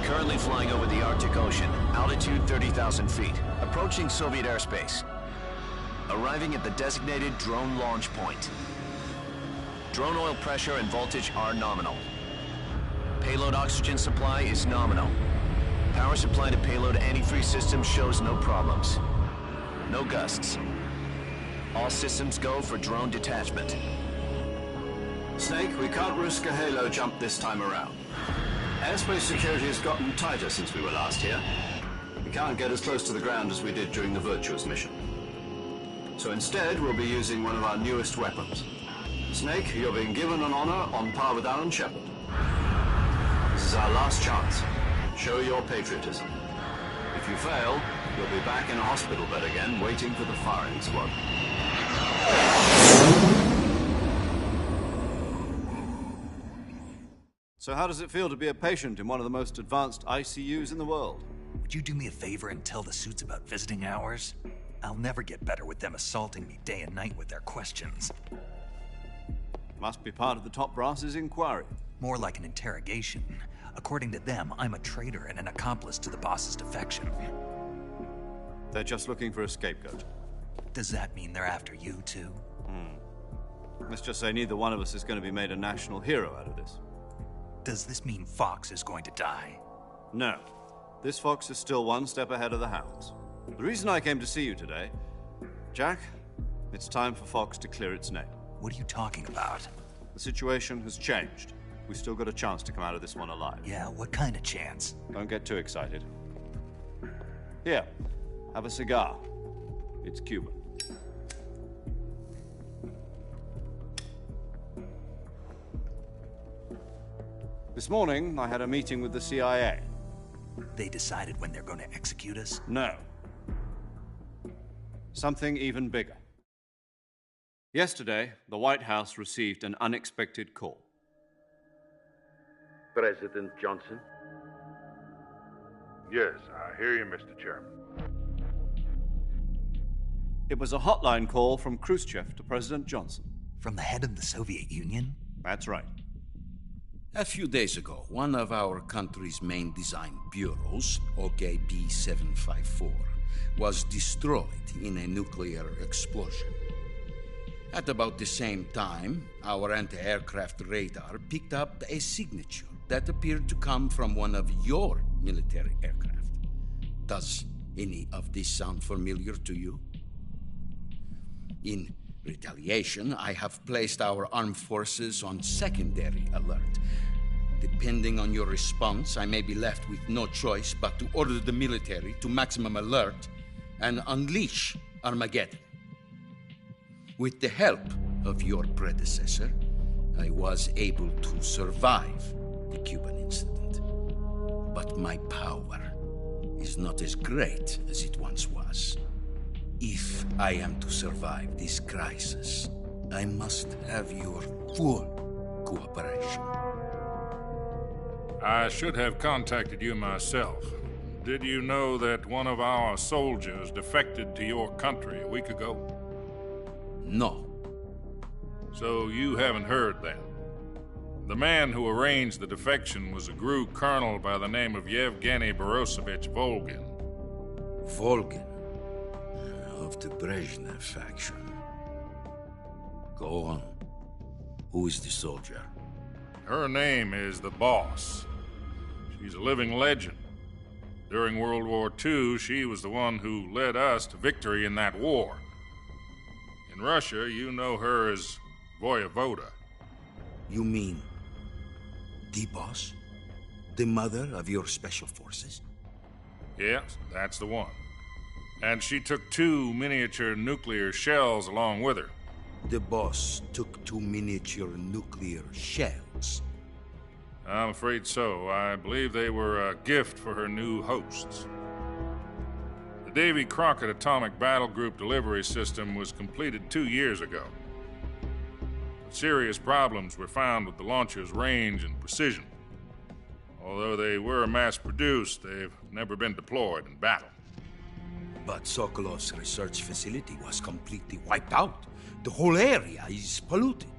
Currently flying over the Arctic Ocean, altitude 30,000 feet, approaching Soviet airspace. Arriving at the designated drone launch point. Drone oil pressure and voltage are nominal. Payload oxygen supply is nominal. Power supply to payload antifreeze system shows no problems. No gusts. All systems go for drone detachment. Snake, we can't risk a halo jump this time around. Airspace security has gotten tighter since we were last here. We can't get as close to the ground as we did during the Virtuous mission. So instead, we'll be using one of our newest weapons. Snake, you're being given an honor on par with Alan Shepard. This is our last chance. Show your patriotism. If you fail, you'll be back in a hospital bed again, waiting for the firing squad. So how does it feel to be a patient in one of the most advanced ICUs in the world? Would you do me a favor and tell the suits about visiting hours? I'll never get better with them assaulting me day and night with their questions. Must be part of the top brass's inquiry. More like an interrogation. According to them, I'm a traitor and an accomplice to the boss's defection. They're just looking for a scapegoat. Does that mean they're after you, too? Let's just say neither one of us is going to be made a national hero out of this. Does this mean Fox is going to die? No. This fox is still one step ahead of the hounds. The reason I came to see you today, Jack, it's time for Fox to clear its name. What are you talking about? The situation has changed. We've still got a chance to come out of this one alive. Yeah, what kind of chance? Don't get too excited. Here, have a cigar. It's Cuban. This morning, I had a meeting with the CIA. They decided when they're going to execute us? No. Something even bigger. Yesterday, the White House received an unexpected call. President Johnson. Yes, I hear you, Mr. Chairman. It was a hotline call from Khrushchev to President Johnson. From the head of the Soviet Union? That's right. A few days ago, one of our country's main design bureaus, OKB 754, was destroyed in a nuclear explosion. At about the same time, our anti-aircraft radar picked up a signature that appeared to come from one of your military aircraft. Does any of this sound familiar to you? In retaliation, I have placed our armed forces on secondary alert. Depending on your response, I may be left with no choice but to order the military to maximum alert and unleash Armageddon. With the help of your predecessor, I was able to survive the Cuban incident. But my power is not as great as it once was. If I am to survive this crisis, I must have your full cooperation. I should have contacted you myself. Did you know that one of our soldiers defected to your country a week ago? No. So you haven't heard then? The man who arranged the defection was a GRU colonel by the name of Yevgeny Borisovich Volgin. Volgin? Of the Brezhnev faction. Go on. Who is the soldier? Her name is the Boss. She's a living legend. During World War II, she was the one who led us to victory in that war. In Russia, you know her as Voyevoda. You mean the Boss? The mother of your special forces? Yes, that's the one. And she took 2 miniature nuclear shells along with her. The Boss took 2 miniature nuclear shells? I'm afraid so. I believe they were a gift for her new hosts. The Davy Crockett Atomic Battle Group delivery system was completed 2 years ago. But serious problems were found with the launcher's range and precision. Although they were mass-produced, they've never been deployed in battle. But Sokolov's research facility was completely wiped out. The whole area is polluted.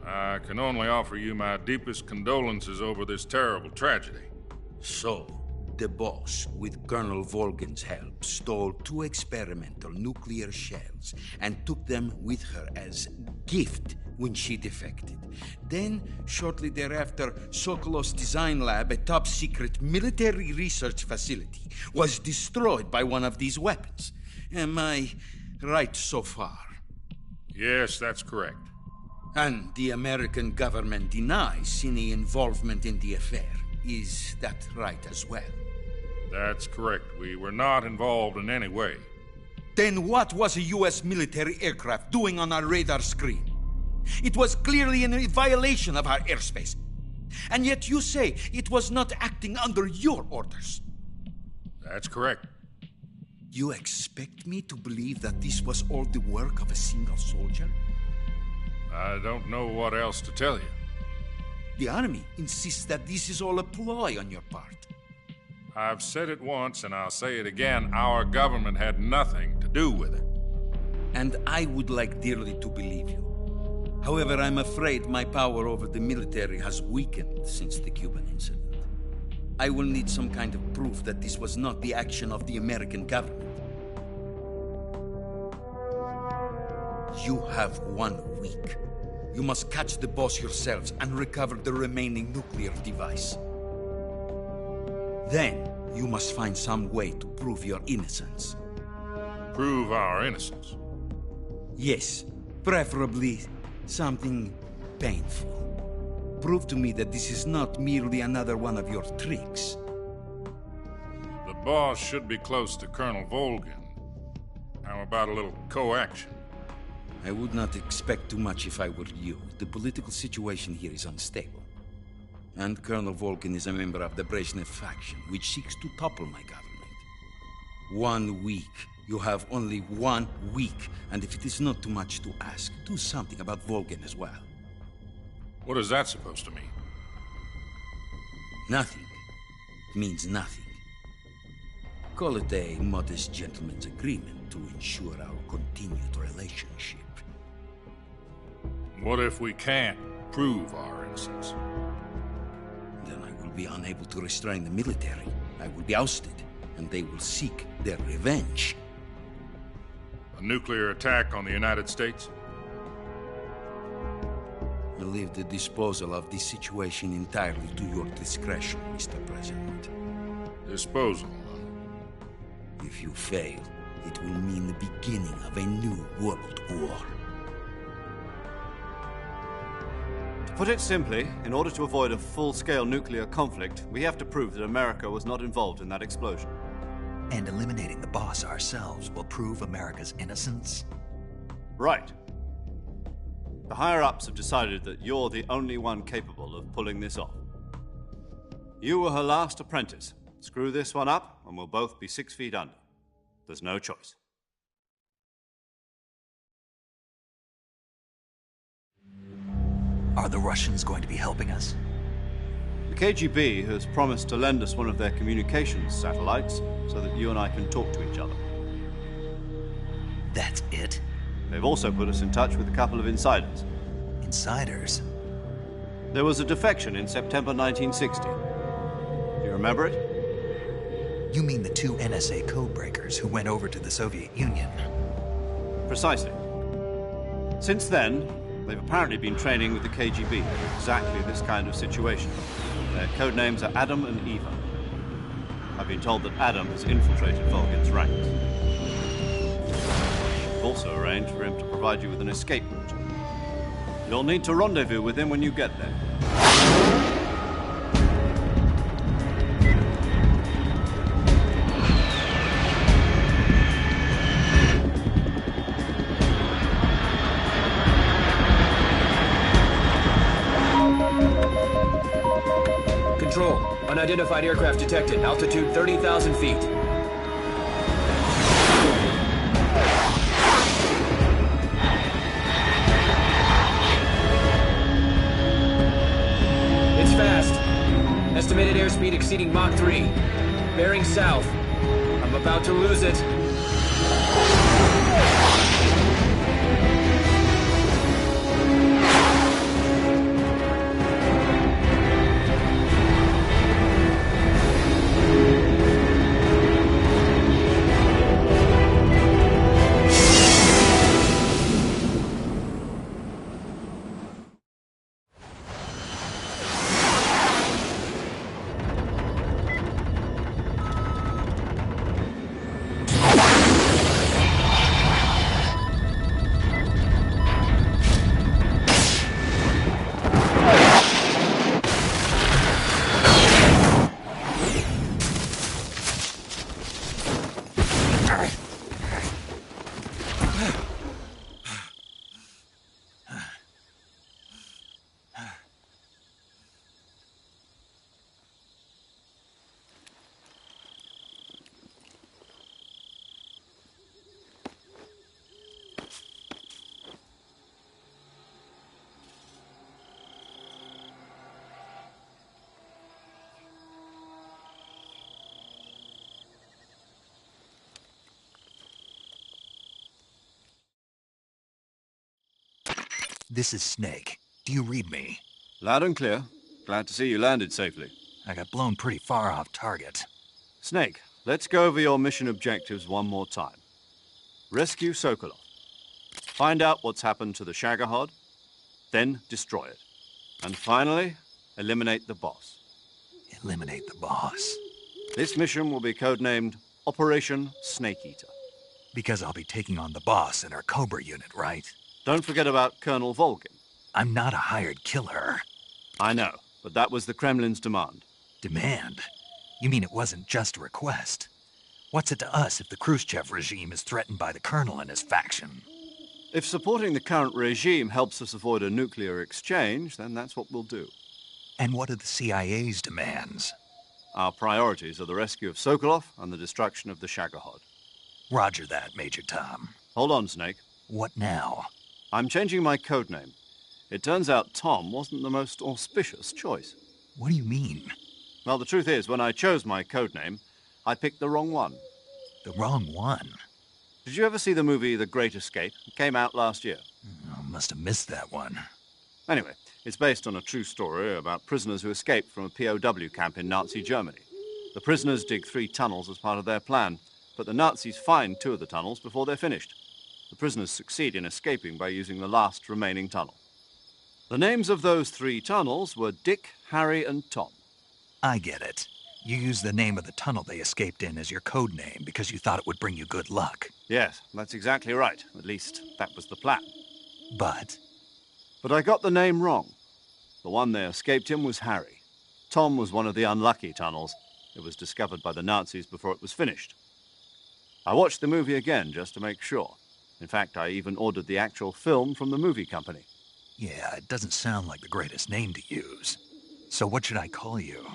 I can only offer you my deepest condolences over this terrible tragedy. So, the Boss, with Colonel Volgin's help, stole 2 experimental nuclear shells and took them with her as gift when she defected. Then, shortly thereafter, Sokolov's design lab, a top-secret military research facility, was destroyed by one of these weapons. Am I right so far? Yes, that's correct. And the American government denies any involvement in the affair. Is that right as well? That's correct. We were not involved in any way. Then what was a U.S. military aircraft doing on our radar screen? It was clearly in violation of our airspace. And yet you say it was not acting under your orders. That's correct. You expect me to believe that this was all the work of a single soldier? I don't know what else to tell you. The Army insists that this is all a ploy on your part. I've said it once and I'll say it again. Our government had nothing to do with it. And I would like dearly to believe you. However, I'm afraid my power over the military has weakened since the Cuban incident. I will need some kind of proof that this was not the action of the American government. You have 1 week. You must catch the Boss yourselves and recover the remaining nuclear device. Then, you must find some way to prove your innocence. Prove our innocence? Yes, preferably something painful. Prove to me that this is not merely another one of your tricks. The Boss should be close to Colonel Volgin. How about a little co-action? I would not expect too much if I were you. The political situation here is unstable. And Colonel Volgin is a member of the Brezhnev faction, which seeks to topple my government. 1 week. You have only 1 week, and if it is not too much to ask, do something about Volgin as well. What is that supposed to mean? Nothing means nothing. Call it a modest gentleman's agreement to ensure our continued relationship. What if we can't prove our innocence? Then I will be unable to restrain the military. I will be ousted, and they will seek their revenge. A nuclear attack on the United States? I leave the disposal of this situation entirely to your discretion, Mr. President. Disposal? If you fail, it will mean the beginning of a new world war. To put it simply, in order to avoid a full-scale nuclear conflict, we have to prove that America was not involved in that explosion. And eliminating the boss ourselves will prove America's innocence? Right. The higher-ups have decided that you're the only one capable of pulling this off. You were her last apprentice. Screw this one up, and we'll both be 6 feet under. There's no choice. Are the Russians going to be helping us? The KGB has promised to lend us one of their communications satellites so that you and I can talk to each other. That's it? They've also put us in touch with a couple of insiders. Insiders? There was a defection in September 1960. Do you remember it? You mean the 2 NSA codebreakers who went over to the Soviet Union? Precisely. Since then, they've apparently been training with the KGB for exactly this kind of situation. Their code names are Adam and Eva. I've been told that Adam has infiltrated Volgin's ranks. I've also arranged for him to provide you with an escape route. You'll need to rendezvous with him when you get there. Control. Unidentified aircraft detected. Altitude 30,000 feet. It's fast. Estimated airspeed exceeding Mach 3. Bearing south. I'm about to lose it. This is Snake. Do you read me? Loud and clear. Glad to see you landed safely. I got blown pretty far off target. Snake, let's go over your mission objectives one more time. Rescue Sokolov. Find out what's happened to the Shagohod, then destroy it. And finally, eliminate the boss. Eliminate the boss? This mission will be codenamed Operation Snake Eater. Because I'll be taking on the boss in our Cobra unit, right? Don't forget about Colonel Volgin. I'm not a hired killer. I know, but that was the Kremlin's demand. Demand? You mean it wasn't just a request? What's it to us if the Khrushchev regime is threatened by the Colonel and his faction? If supporting the current regime helps us avoid a nuclear exchange, then that's what we'll do. And what are the CIA's demands? Our priorities are the rescue of Sokolov and the destruction of the Shagohod. Roger that, Major Tom. Hold on, Snake. What now? I'm changing my codename. It turns out Tom wasn't the most auspicious choice. What do you mean? Well, the truth is, when I chose my codename, I picked the wrong one. The wrong one? Did you ever see the movie The Great Escape? It came out last year. Oh, must have missed that one. Anyway, it's based on a true story about prisoners who escaped from a POW camp in Nazi Germany. The prisoners dig 3 tunnels as part of their plan, but the Nazis find 2 of the tunnels before they're finished. The prisoners succeed in escaping by using the last remaining tunnel. The names of those 3 tunnels were Dick, Harry, and Tom. I get it. You used the name of the tunnel they escaped in as your code name because you thought it would bring you good luck. Yes, that's exactly right. At least, that was the plan. But I got the name wrong. The one they escaped in was Harry. Tom was one of the unlucky tunnels. It was discovered by the Nazis before it was finished. I watched the movie again just to make sure. In fact, I even ordered the actual film from the movie company. yeah, it doesn't sound like the greatest name to use. So what should I call you?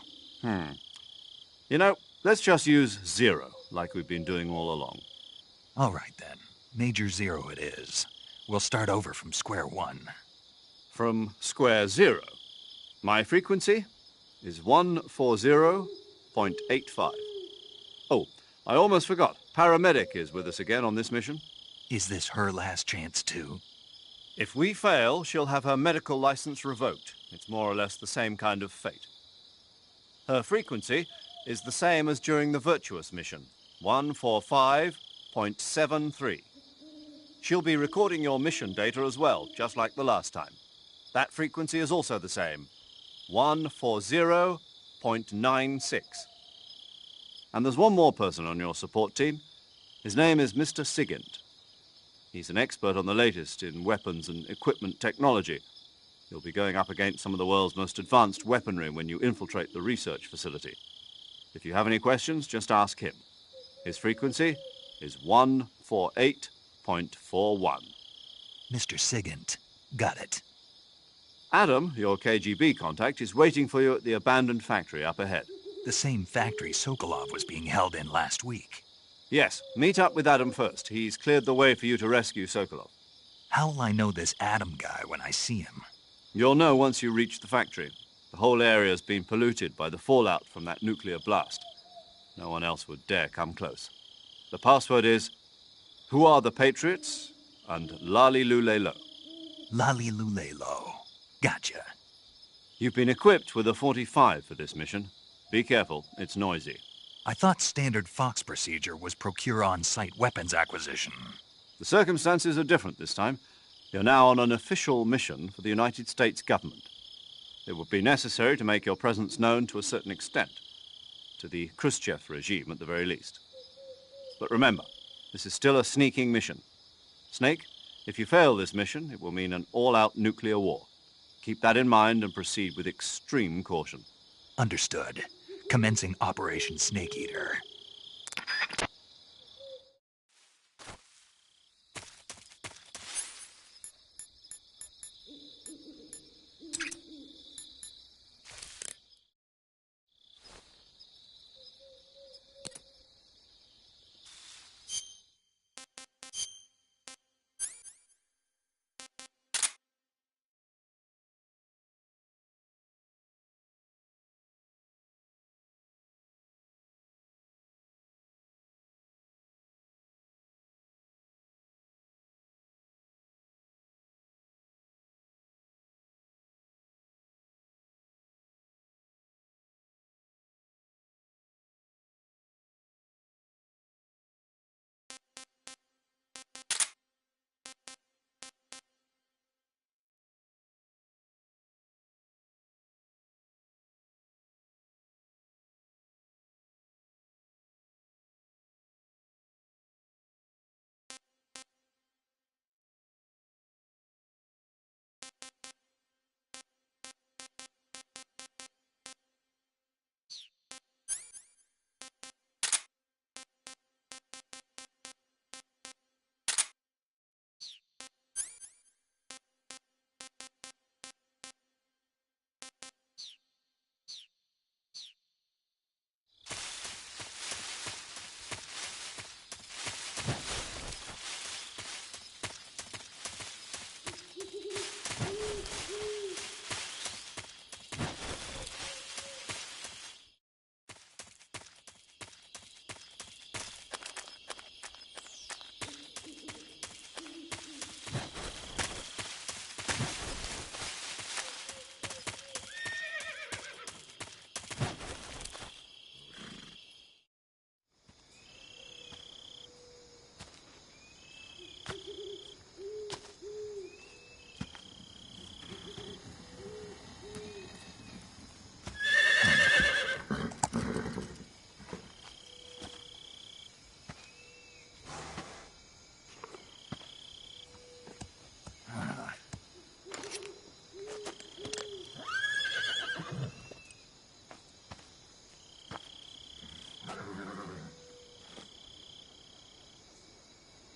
You know, let's just use Zero, like we've been doing all along. All right, then. Major Zero it is. We'll start over from square one. From square 0. My frequency is 140.85. Oh, I almost forgot. Paramedic is with us again on this mission. Is this her last chance, too? If we fail, she'll have her medical license revoked. It's more or less the same kind of fate. Her frequency is the same as during the Virtuous mission, 145.73. She'll be recording your mission data as well, just like the last time. That frequency is also the same, 140.96. And there's one more person on your support team. His name is Mr. Sigint. He's an expert on the latest in weapons and equipment technology. You'll be going up against some of the world's most advanced weaponry when you infiltrate the research facility. If you have any questions, just ask him. His frequency is 148.41. Mr. Sigint. Got it. Adam, your KGB contact, is waiting for you at the abandoned factory up ahead. The same factory Sokolov was being held in last week. Yes, meet up with Adam first. He's cleared the way for you to rescue Sokolov. How will I know this Adam guy when I see him? You'll know once you reach the factory. The whole area's been polluted by the fallout from that nuclear blast. No one else would dare come close. The password is, "Who are the Patriots?" and "Lali Lule Lo." Lali Lule Lo. Gotcha. You've been equipped with a 45 for this mission. Be careful, it's noisy. I thought standard Fox procedure was procure on-site weapons acquisition. The circumstances are different this time. You're now on an official mission for the United States government. It would be necessary to make your presence known to a certain extent, to the Khrushchev regime at the very least. But remember, this is still a sneaking mission. Snake, if you fail this mission, it will mean an all-out nuclear war. Keep that in mind and proceed with extreme caution. Understood. Commencing Operation Snake Eater.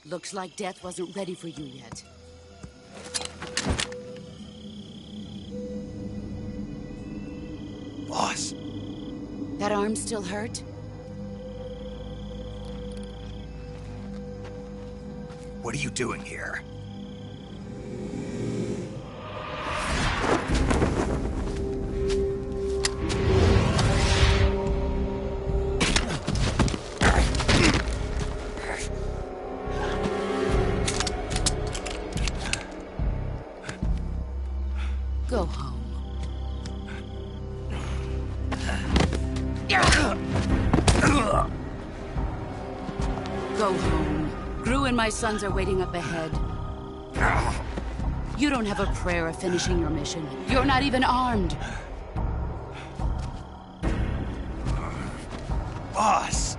Looks like death wasn't ready for you yet. Boss. That arm still hurt? What are you doing here? Go home. Go home. Gru and my sons are waiting up ahead. You don't have a prayer of finishing your mission. You're not even armed. Boss!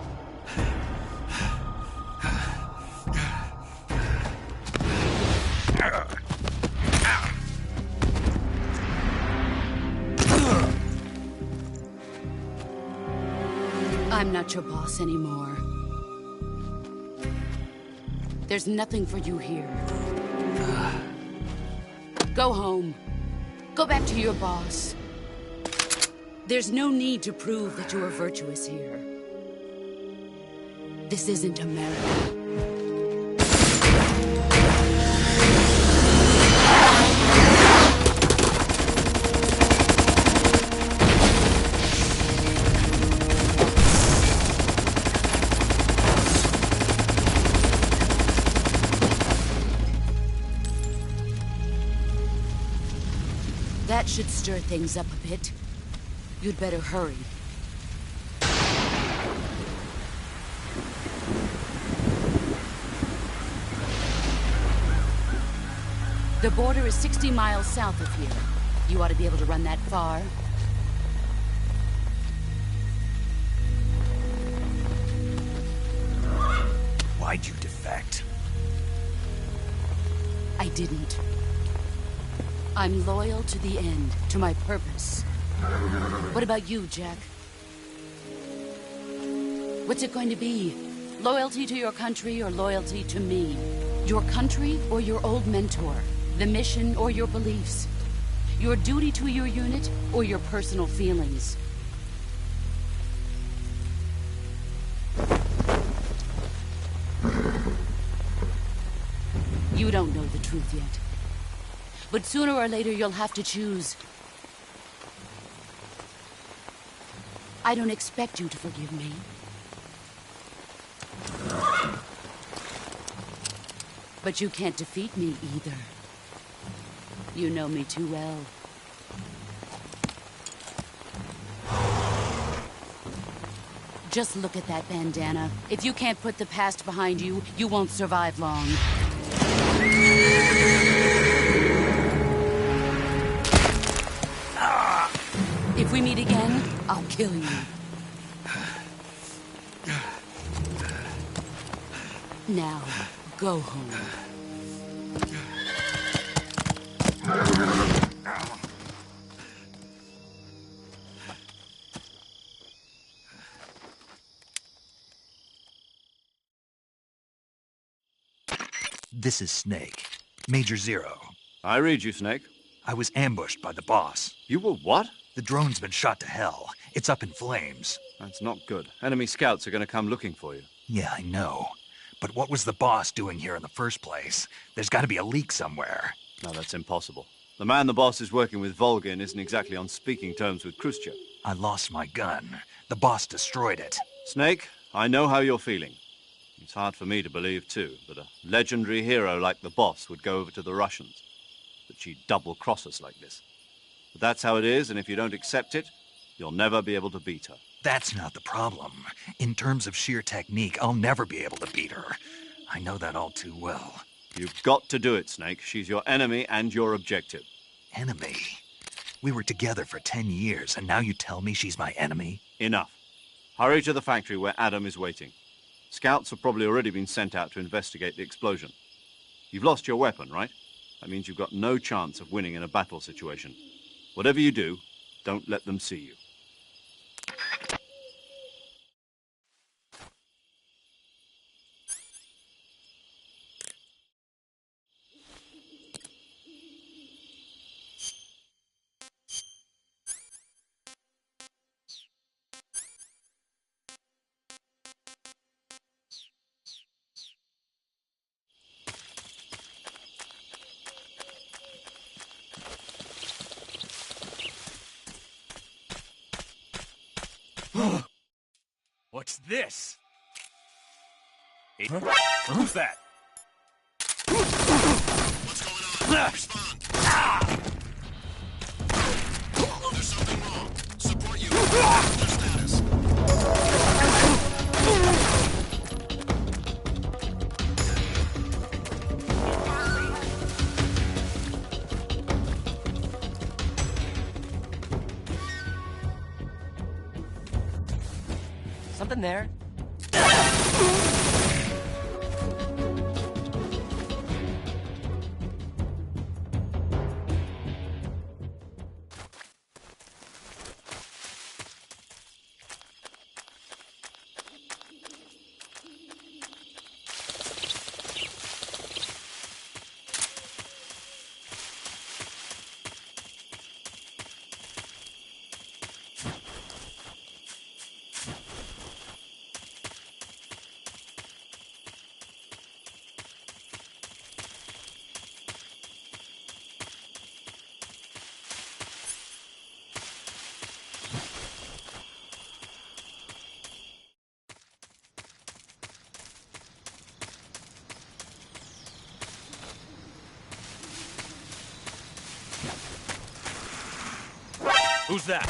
I'm not your boss anymore. There's nothing for you here. Go home. Go back to your boss. There's no need to prove that you are virtuous here. This isn't America. That should stir things up a bit. You'd better hurry. The border is 60 miles south of here. You ought to be able to run that far. Why'd you defect? I didn't. I'm loyal to the end, to my purpose. What about you, Jack? What's it going to be? Loyalty to your country or loyalty to me? Your country or your old mentor? The mission or your beliefs? Your duty to your unit or your personal feelings? You don't know the truth yet. But sooner or later, you'll have to choose. I don't expect you to forgive me. But you can't defeat me either. You know me too well. Just look at that bandana. If you can't put the past behind you, you won't survive long. If we meet again, I'll kill you. Now, go home. This is Snake. Major Zero. I read you, Snake. I was ambushed by the boss. You were what? The drone's been shot to hell. It's up in flames. That's not good. Enemy scouts are going to come looking for you. Yeah, I know. But what was the boss doing here in the first place? There's got to be a leak somewhere. No, that's impossible. The man the boss is working with, Volgin, isn't exactly on speaking terms with Khrushchev. I lost my gun. The boss destroyed it. Snake, I know how you're feeling. It's hard for me to believe, too, that a legendary hero like the boss would go over to the Russians. That she'd double-cross us like this. But that's how it is, and if you don't accept it, you'll never be able to beat her. That's not the problem. In terms of sheer technique, I'll never be able to beat her. I know that all too well. You've got to do it, Snake. She's your enemy and your objective. Enemy? We were together for 10 years, and now you tell me she's my enemy? Enough. Hurry to the factory where Adam is waiting. Scouts have probably already been sent out to investigate the explosion. You've lost your weapon, right? That means you've got no chance of winning in a battle situation. Whatever you do, don't let them see you. this? Who's that? What's going on? Respond. There's something wrong. Support you. What's your status? Something there? Who's that?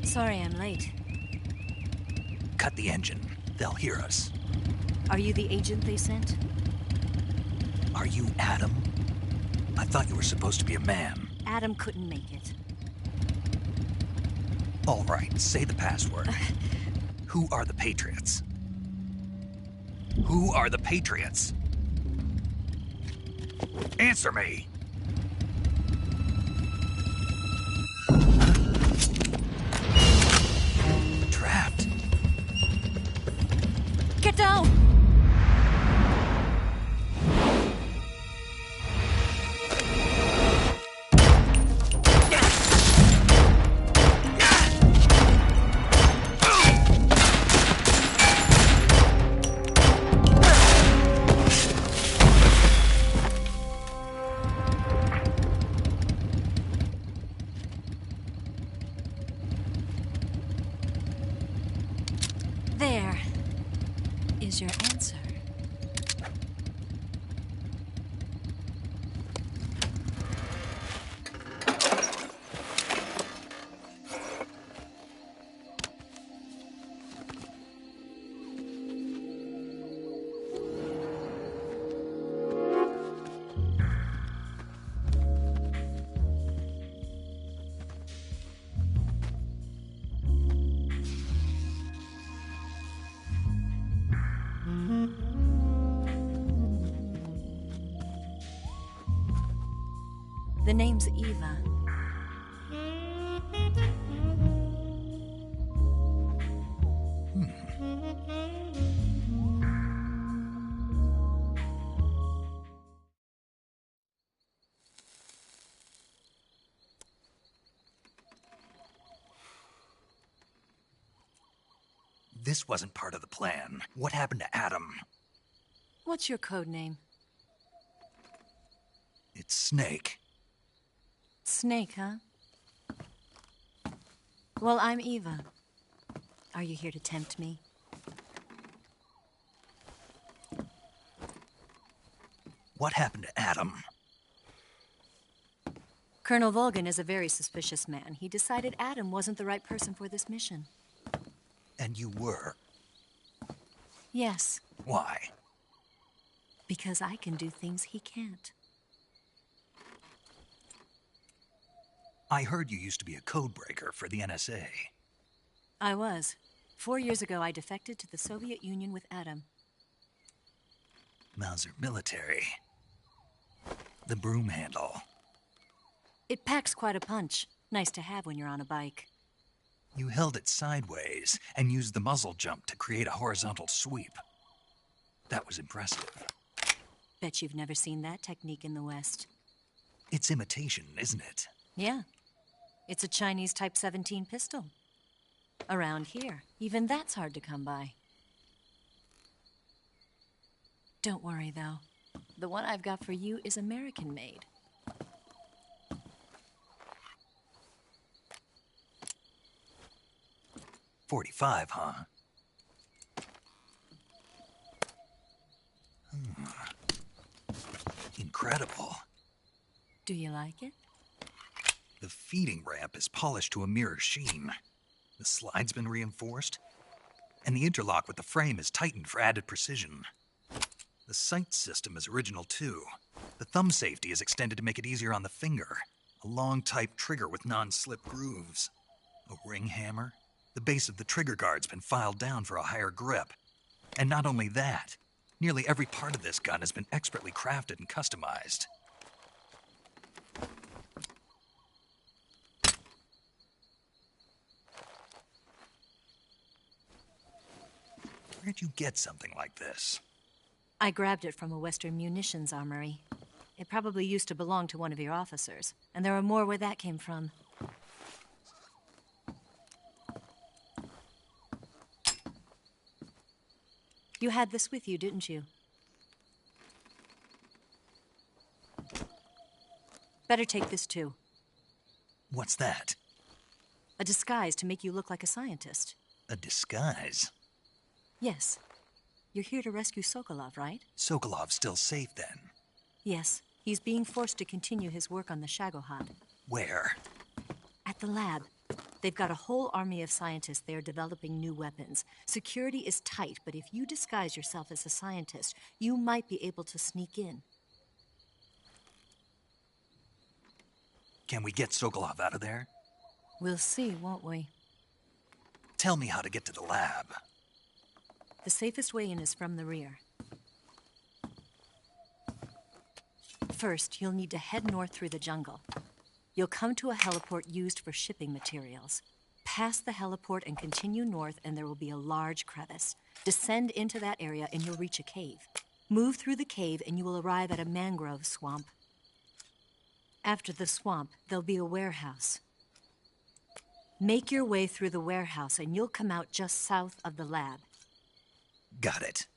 Sorry I'm late. Cut the engine. They'll hear us. Are you the agent they sent? Are you Adam? I thought you were supposed to be a man. Adam couldn't make it. All right, say the password. Who are the Patriots? Who are the Patriots? Answer me! Trapped. Get down! The name's Eva. This wasn't part of the plan. What happened to Adam? What's your code name? It's Snake. Snake, huh? Well, I'm Eva. Are you here to tempt me? What happened to Adam? Colonel Volgan is a very suspicious man. He decided Adam wasn't the right person for this mission. And you were? Yes, Why? because I can do things he can't. I heard you used to be a codebreaker for the NSA. I was. 4 years ago, I defected to the Soviet Union with Adam. Mauser military. The broom handle. It packs quite a punch. Nice to have when you're on a bike. You held it sideways and used the muzzle jump to create a horizontal sweep. That was impressive. Bet you've never seen that technique in the West. It's imitation, isn't it? Yeah. It's a Chinese Type 17 pistol. Around here, even that's hard to come by. Don't worry, though. The one I've got for you is American-made. .45, huh? Incredible. Do you like it? The feeding ramp is polished to a mirror sheen. The slide's been reinforced, and the interlock with the frame is tightened for added precision. The sight system is original too. The thumb safety is extended to make it easier on the finger. A long type trigger with non-slip grooves. A ring hammer. The base of the trigger guard's been filed down for a higher grip. And not only that, nearly every part of this gun has been expertly crafted and customized. Where'd you get something like this? I grabbed it from a Western munitions armory. It probably used to belong to one of your officers, and there are more where that came from. You had this with you, didn't you? Better take this too. What's that? A disguise to make you look like a scientist. A disguise? Yes. You're here to rescue Sokolov, right? Sokolov's still safe then? Yes. He's being forced to continue his work on the Shagohod. Where? At the lab. They've got a whole army of scientists there developing new weapons. Security is tight, but if you disguise yourself as a scientist, you might be able to sneak in. Can we get Sokolov out of there? We'll see, won't we? Tell me how to get to the lab. The safest way in is from the rear. First, you'll need to head north through the jungle. You'll come to a heliport used for shipping materials. Pass the heliport and continue north, and there will be a large crevice. Descend into that area, and you'll reach a cave. Move through the cave, and you will arrive at a mangrove swamp. After the swamp, there'll be a warehouse. Make your way through the warehouse, and you'll come out just south of the lab. Got it.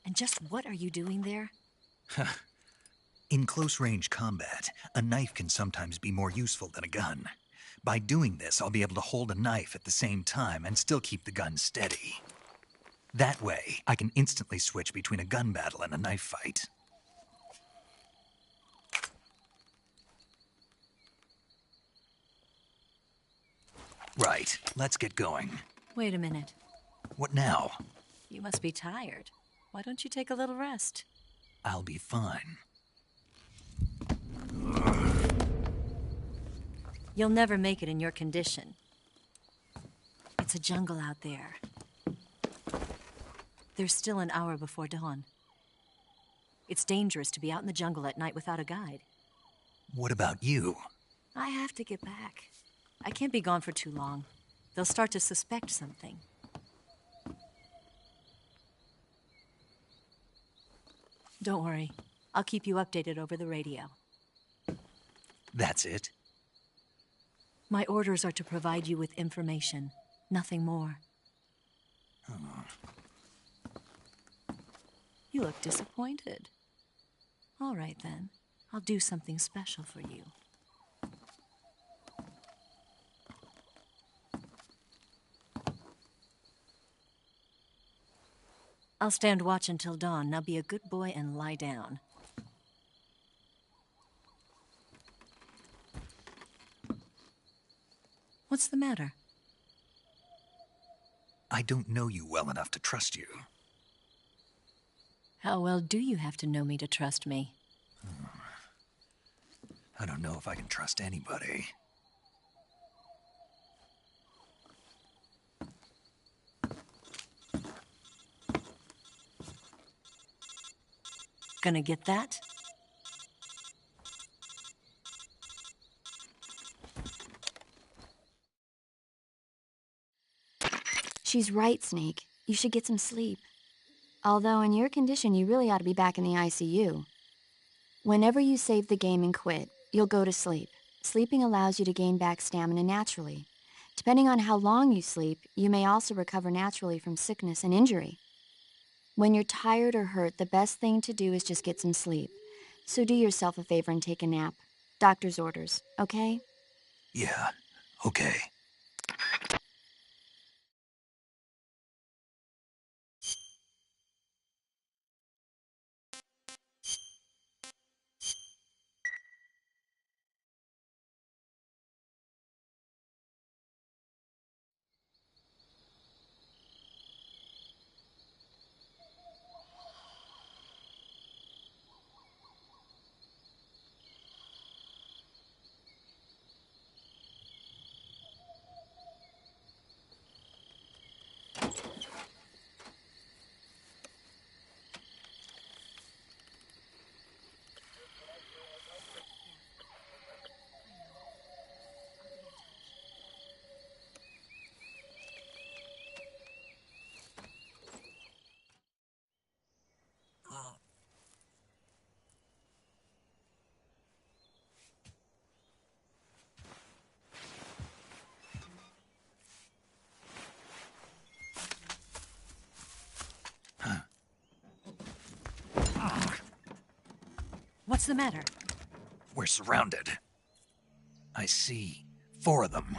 And just what are you doing there? In close-range combat, a knife can sometimes be more useful than a gun. By doing this, I'll be able to hold a knife at the same time and still keep the gun steady. That way, I can instantly switch between a gun battle and a knife fight. Right, let's get going. Wait a minute. What now? You must be tired. Why don't you take a little rest? I'll be fine. You'll never make it in your condition. It's a jungle out there. There's still an hour before dawn. It's dangerous to be out in the jungle at night without a guide. What about you? I have to get back. I can't be gone for too long. They'll start to suspect something. Don't worry. I'll keep you updated over the radio. That's it? My orders are to provide you with information, nothing more. You look disappointed. All right, then. I'll do something special for you. I'll stand watch until dawn. Now be a good boy and lie down. What's the matter? I don't know you well enough to trust you. How well do you have to know me to trust me? I don't know if I can trust anybody. Gonna get that? She's right, Snake. You should get some sleep. Although in your condition, you really ought to be back in the ICU. Whenever you save the game and quit, you'll go to sleep. Sleeping allows you to gain back stamina naturally. Depending on how long you sleep, you may also recover naturally from sickness and injury. When you're tired or hurt, the best thing to do is just get some sleep. So do yourself a favor and take a nap. Doctor's orders, okay? Yeah, okay. What's the matter? We're surrounded. I see 4 of them.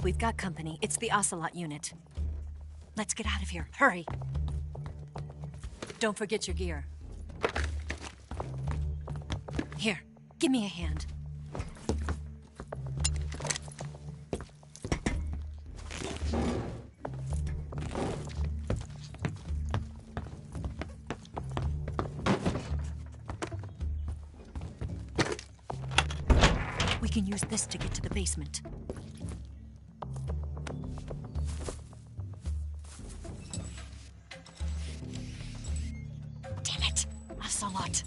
We've got company. It's the Ocelot unit. Let's get out of here. Hurry. Don't forget your gear. Here, give me a hand. We can use this to get to the basement. Damn it! Ocelot.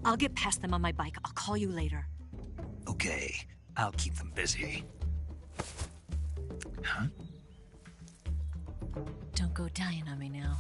I'll get past them on my bike. I'll call you later. Okay, I'll keep them busy. Huh? Don't go dying on me now.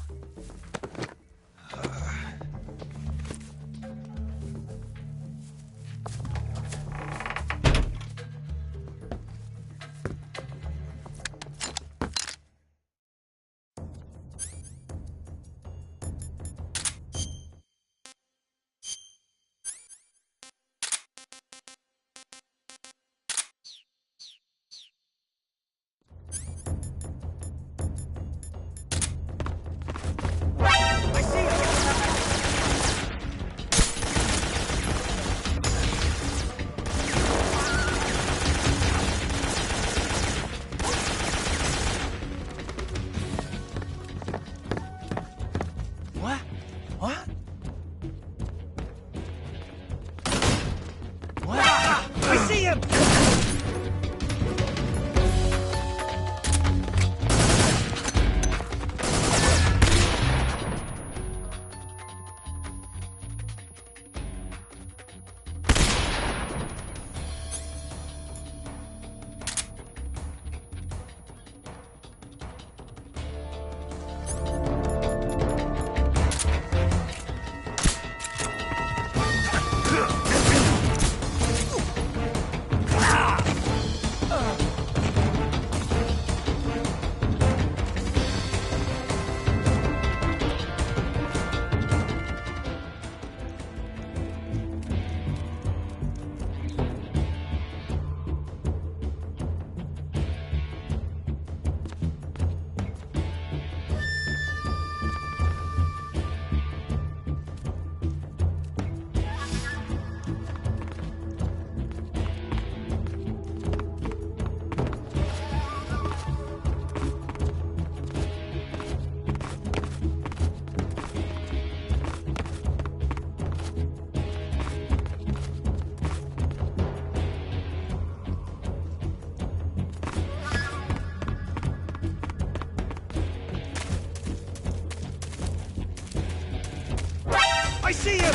see him!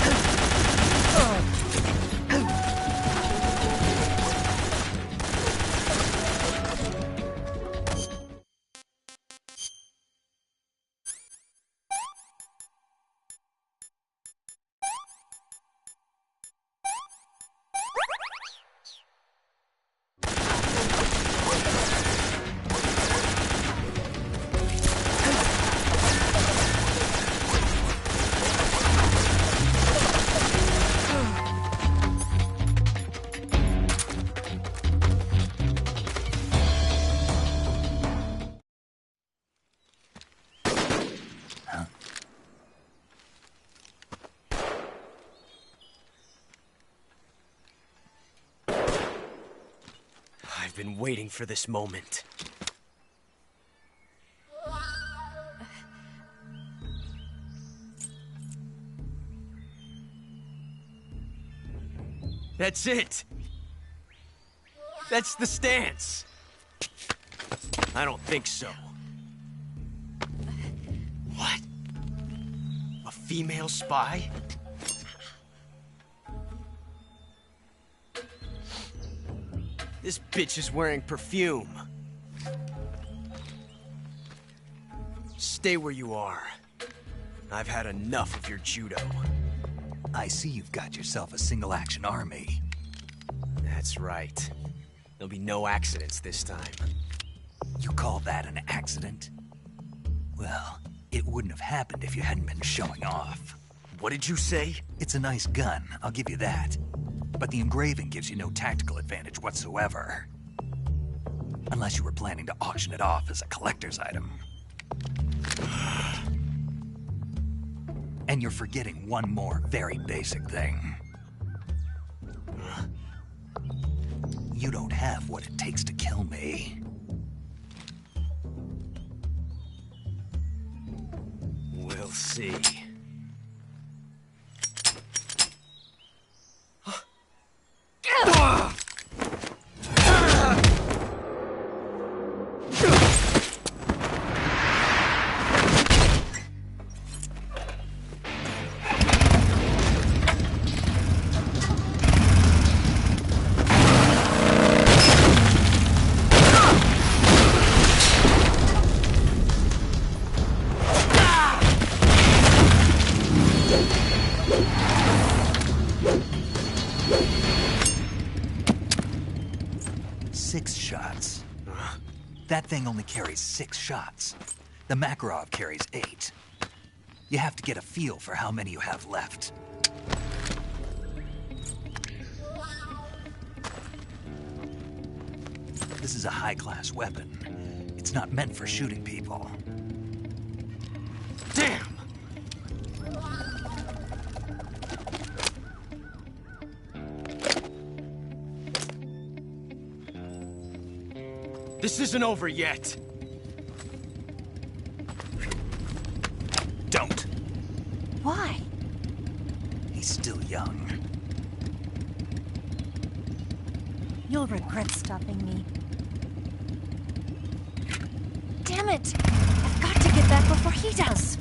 I've been waiting for this moment. That's it! That's the stance! I don't think so. What? A female spy? This bitch is wearing perfume. Stay where you are. I've had enough of your judo. I see you've got yourself a single-action army. That's right. There'll be no accidents this time. You call that an accident? Well, it wouldn't have happened if you hadn't been showing off. What did you say? It's a nice gun, I'll give you that. But the engraving gives you no tactical advantage whatsoever. Unless you were planning to auction it off as a collector's item. And you're forgetting one more very basic thing. You don't have what it takes to kill me. We'll see. That thing only carries 6 shots. The Makarov carries 8. You have to get a feel for how many you have left. This is a high-class weapon. It's not meant for shooting people. Damn! This isn't over yet. Don't. Why? He's still young. You'll regret stopping me. Damn it! I've got to get back before he does.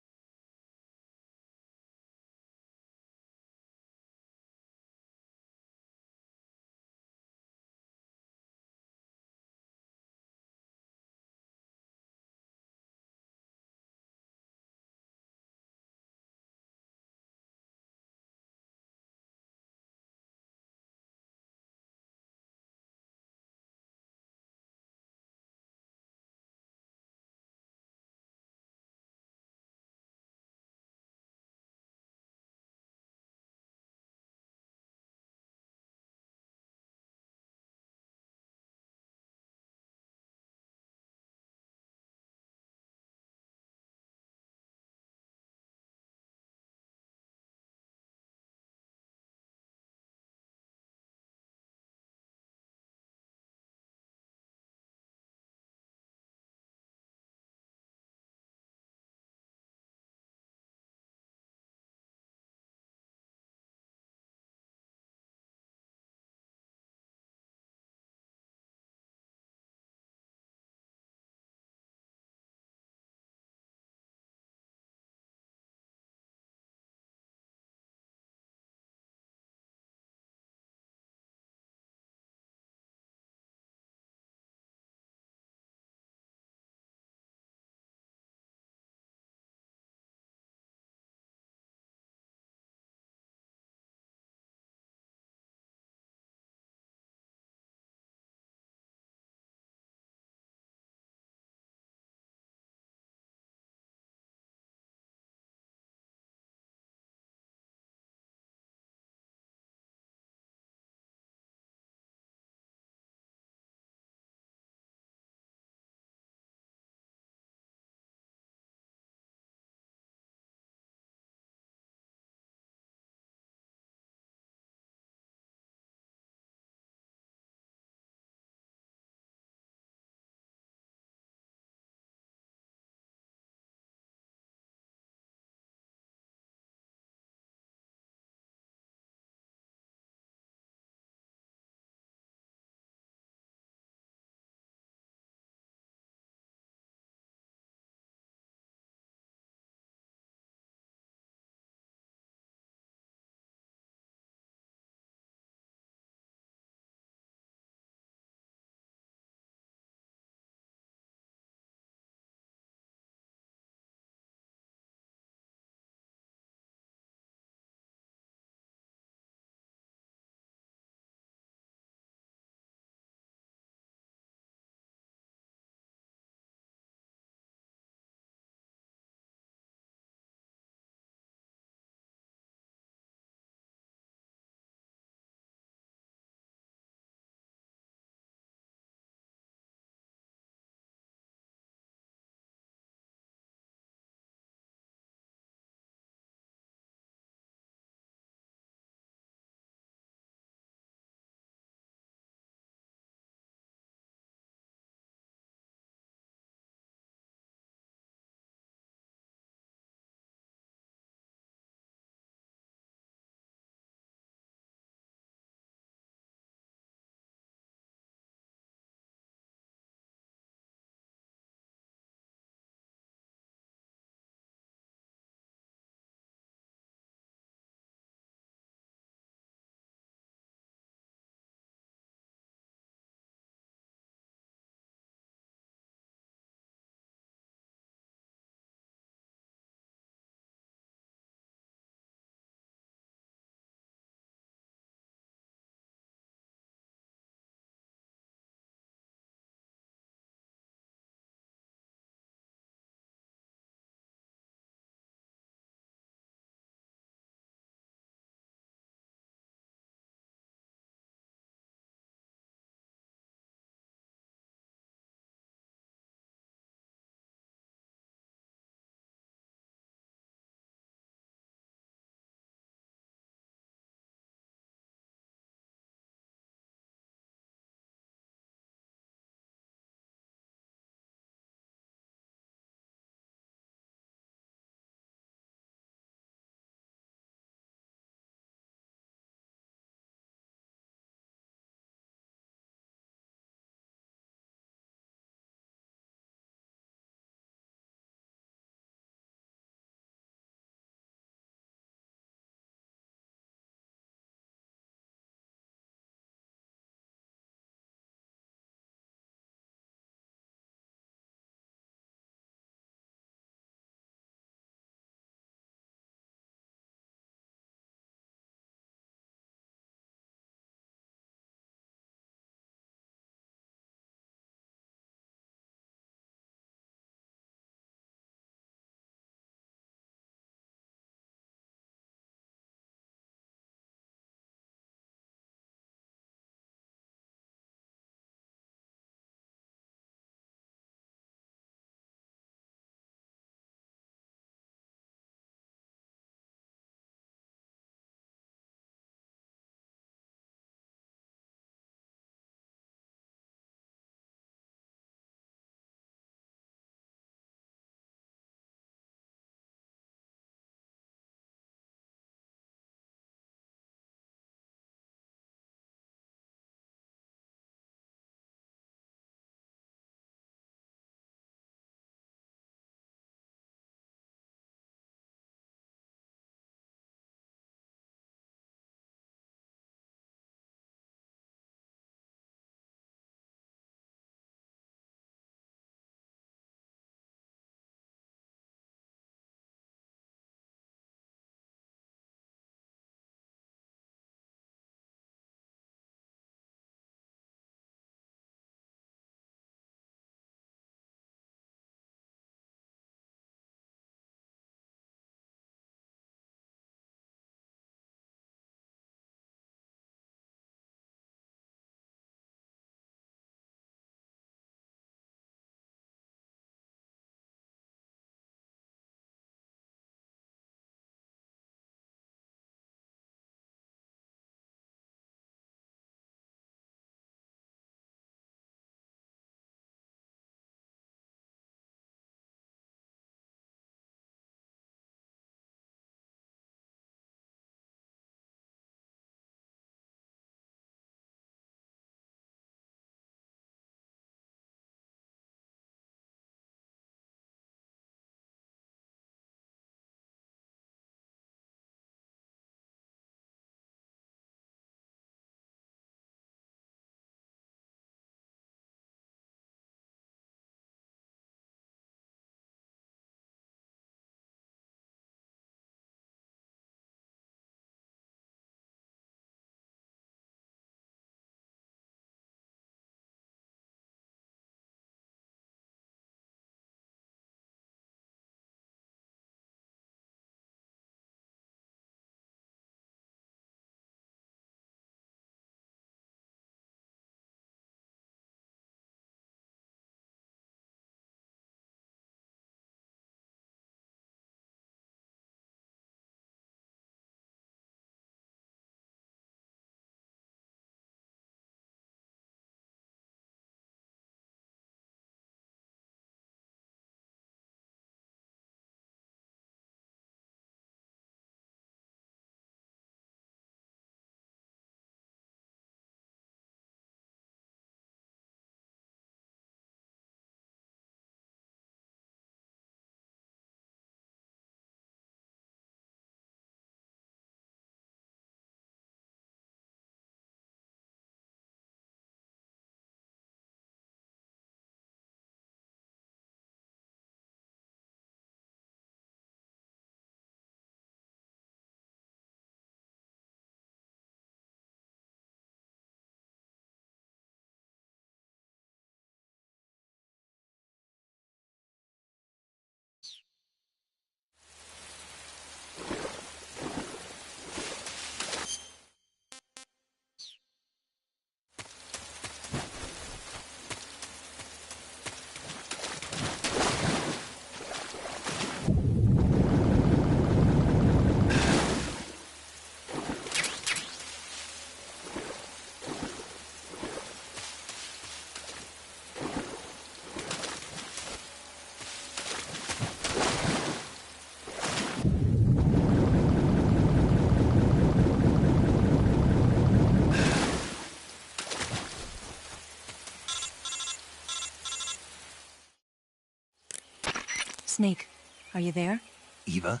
Snake, are you there? Eva,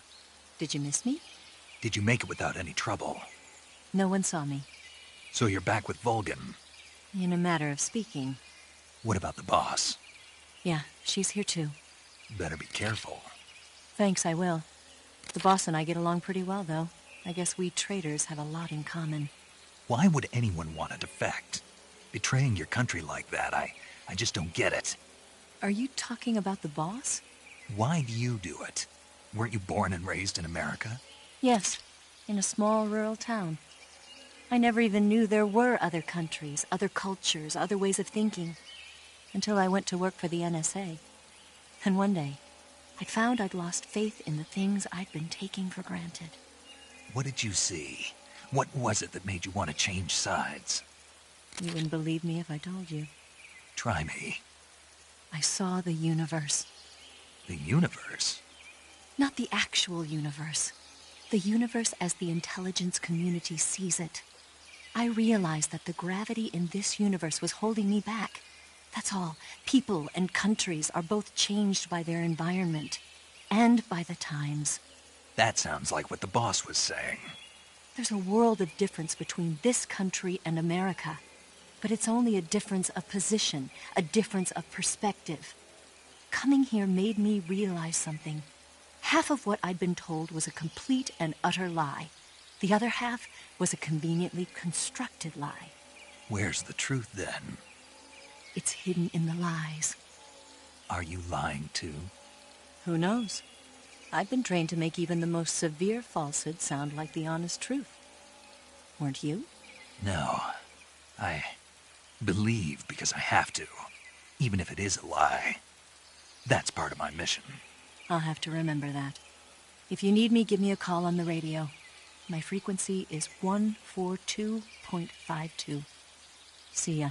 Did you miss me? did you make it without any trouble? No one saw me. So you're back with Vulcan. In a matter of speaking. What about the boss? Yeah, she's here too. Better be careful. Thanks, I will. The boss and I get along pretty well, though. I guess we traitors have a lot in common. Why would anyone want to defect? Betraying your country like that, I just don't get it. Are you talking about the boss? Why do you do it? Weren't you born and raised in America? Yes, in a small rural town. I never even knew there were other countries, other cultures, other ways of thinking, until I went to work for the NSA. And one day, I found I'd lost faith in the things I'd been taking for granted. What did you see? What was it that made you want to change sides? You wouldn't believe me if I told you. Try me. I saw the universe. The universe? Not the actual universe. The universe as the intelligence community sees it. I realized that the gravity in this universe was holding me back. That's all. People and countries are both changed by their environment and by the times. That sounds like what the boss was saying. There's a world of difference between this country and America. But it's only a difference of position, a difference of perspective. Coming here made me realize something. Half of what I'd been told was a complete and utter lie. The other half was a conveniently constructed lie. Where's the truth, then? It's hidden in the lies. Are you lying, too? Who knows? I've been trained to make even the most severe falsehood sound like the honest truth. Weren't you? No. I believe because I have to, even if it is a lie. That's part of my mission. I'll have to remember that. If you need me, give me a call on the radio. My frequency is 142.52. See ya.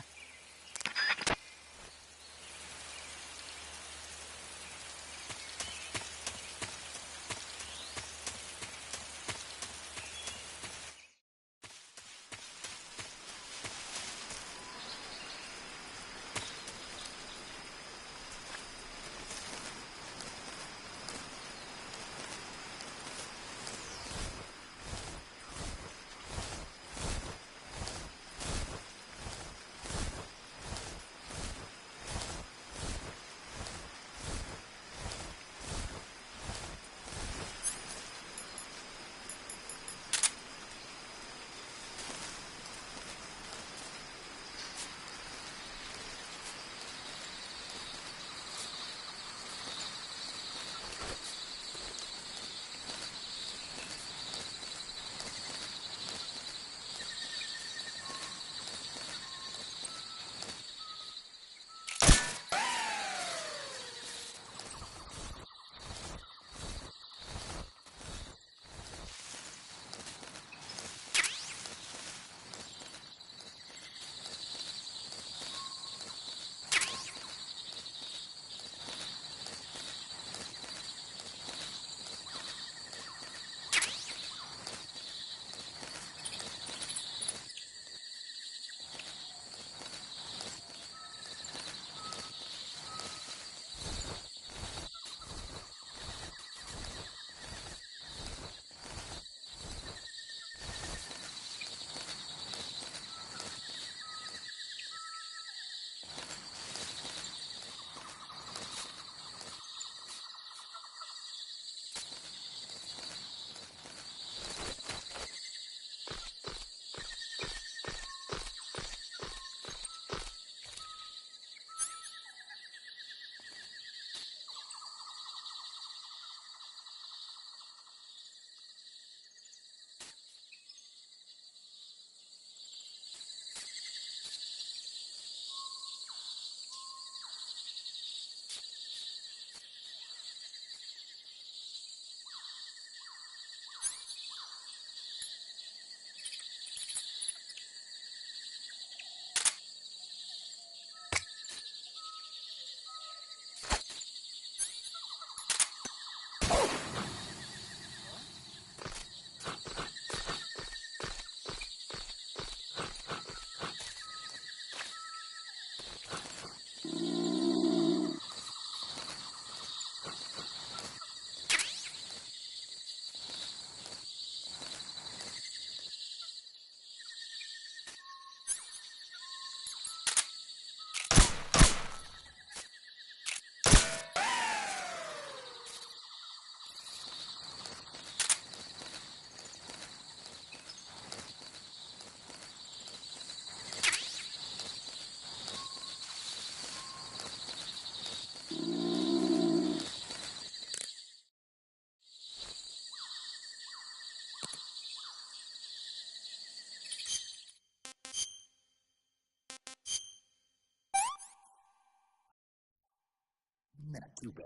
Not too bad.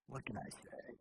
What can I say?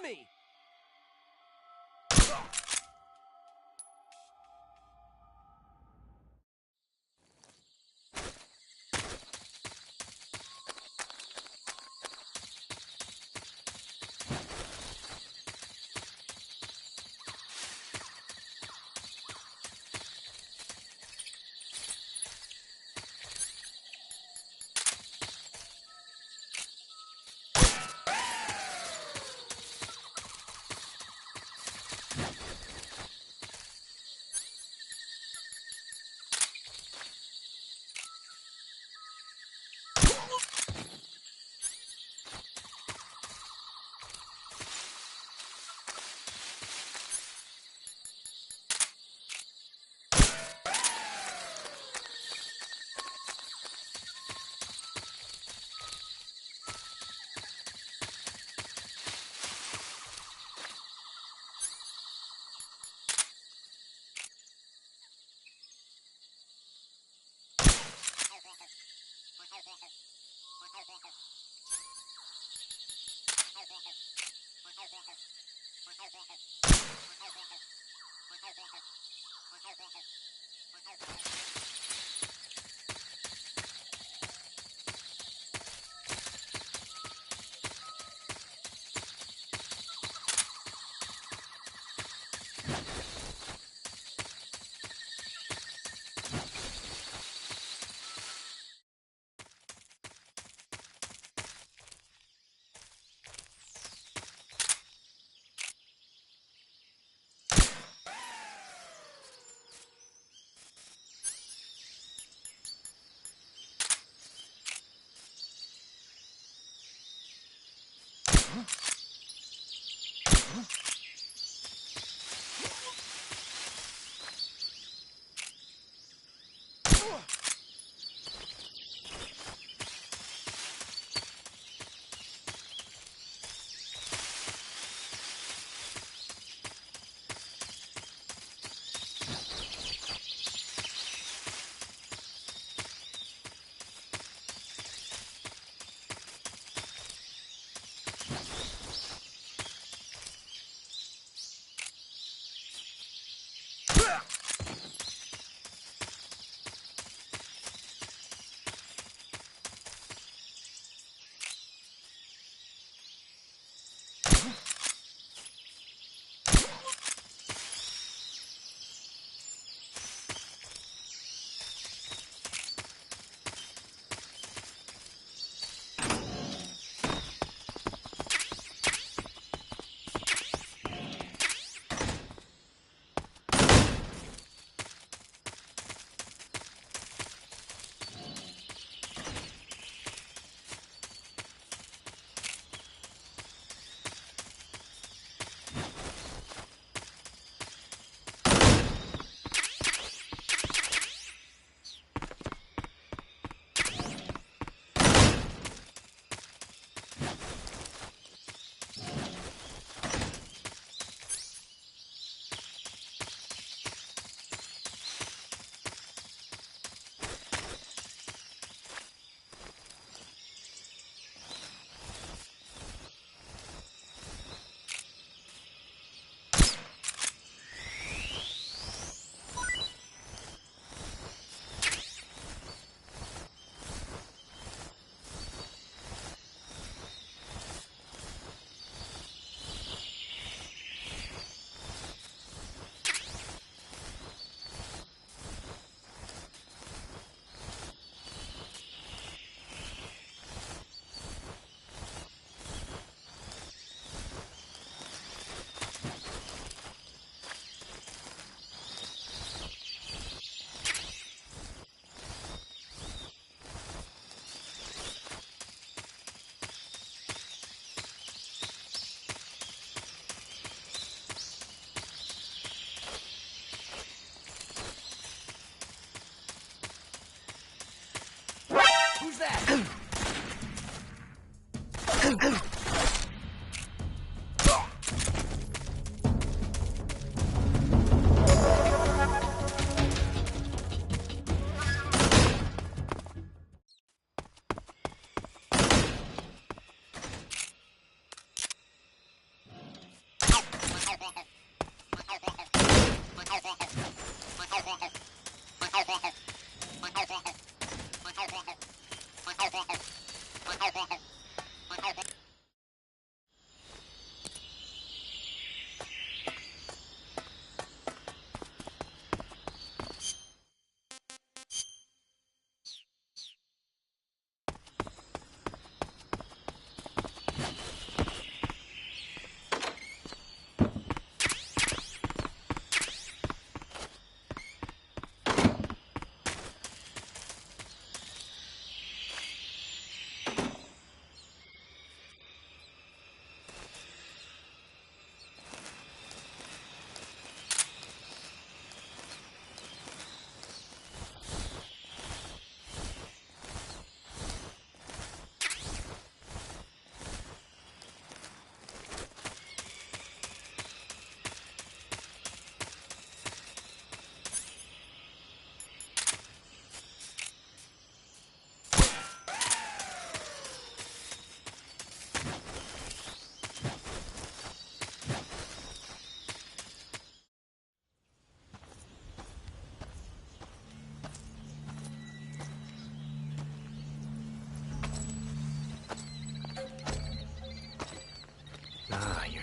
enemy!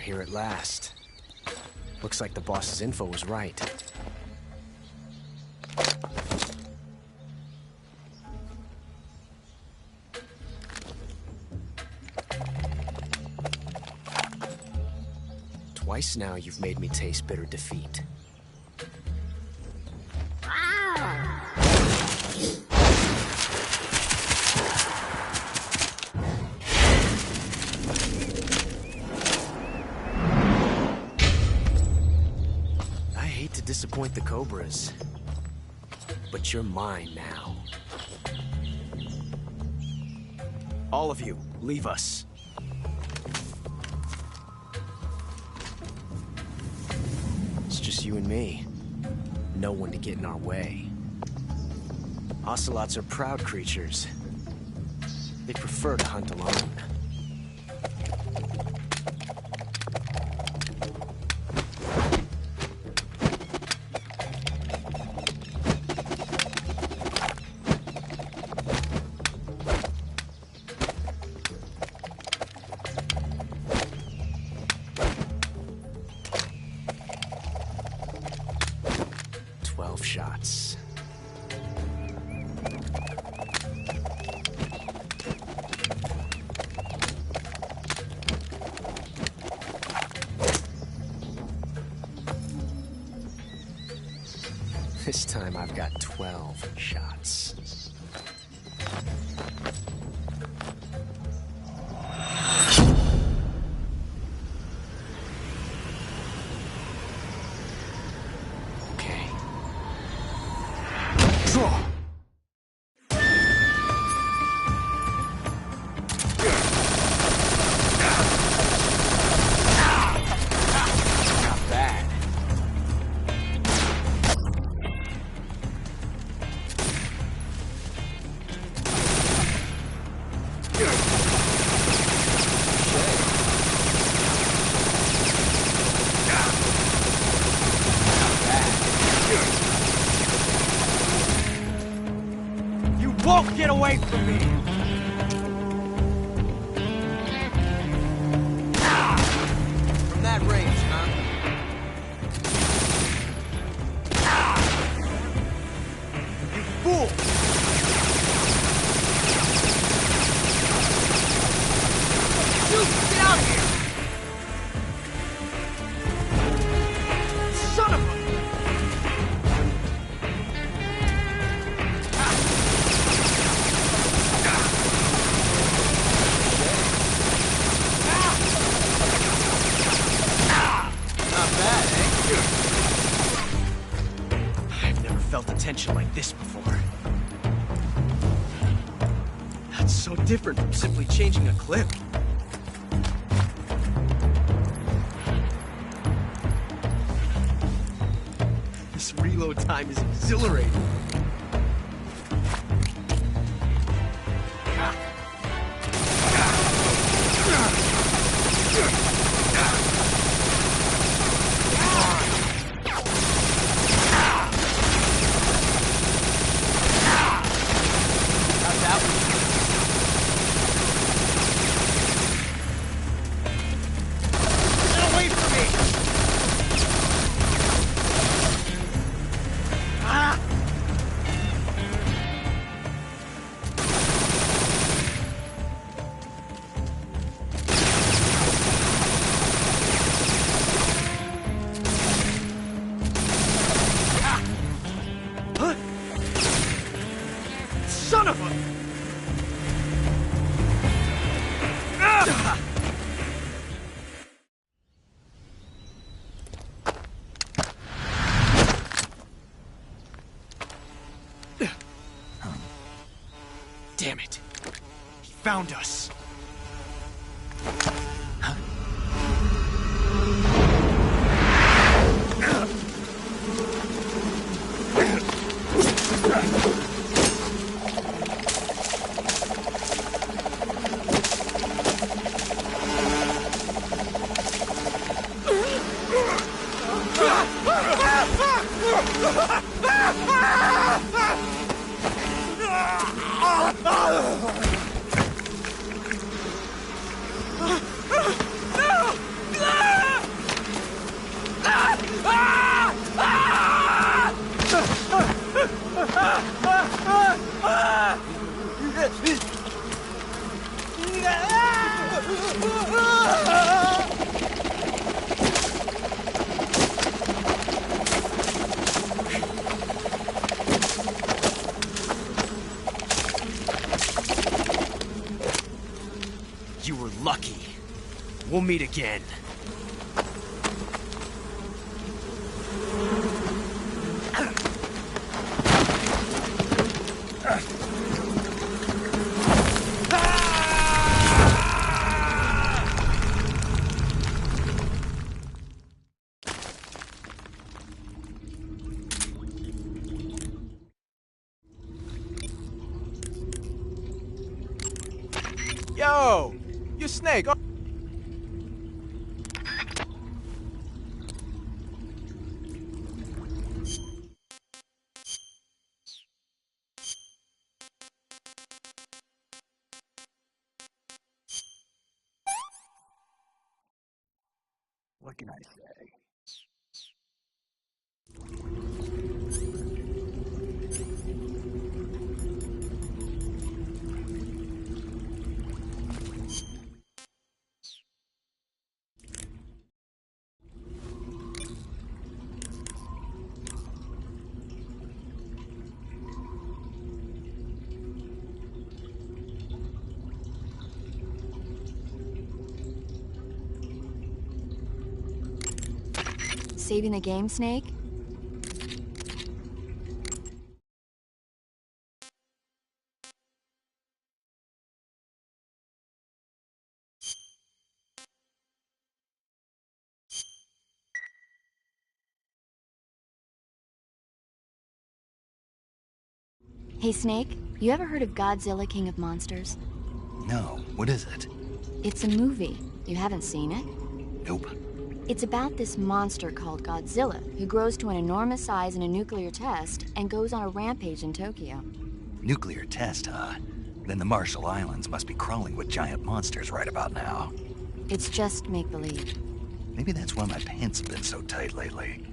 here at last. Looks like the boss's info was right. Twice now you've made me taste bitter defeat. I hate to disappoint the Cobras, but you're mine now. All of you, leave us. It's just you and me. No one to get in our way. Ocelots are proud creatures. They prefer to hunt alone. Shots. This time I've got 12 shots. Won't get away from me! From that range, huh? You fool! Shoot! Get out of here! Son of a... Felt a tension like this before. That's so different from simply changing a clip. This reload time is exhilarating. Son of a... Damn it. He found us. No! You were lucky. We'll meet again. Yo! You Snake! What can I say? Saving the game, Snake? Hey, Snake, you ever heard of Godzilla, King of Monsters? No, what is it? It's a movie. You haven't seen it? Nope. It's about this monster called Godzilla, who grows to an enormous size in a nuclear test and goes on a rampage in Tokyo. Nuclear test, huh? Then the Marshall Islands must be crawling with giant monsters right about now. It's just make-believe. Maybe that's why my pants have been so tight lately.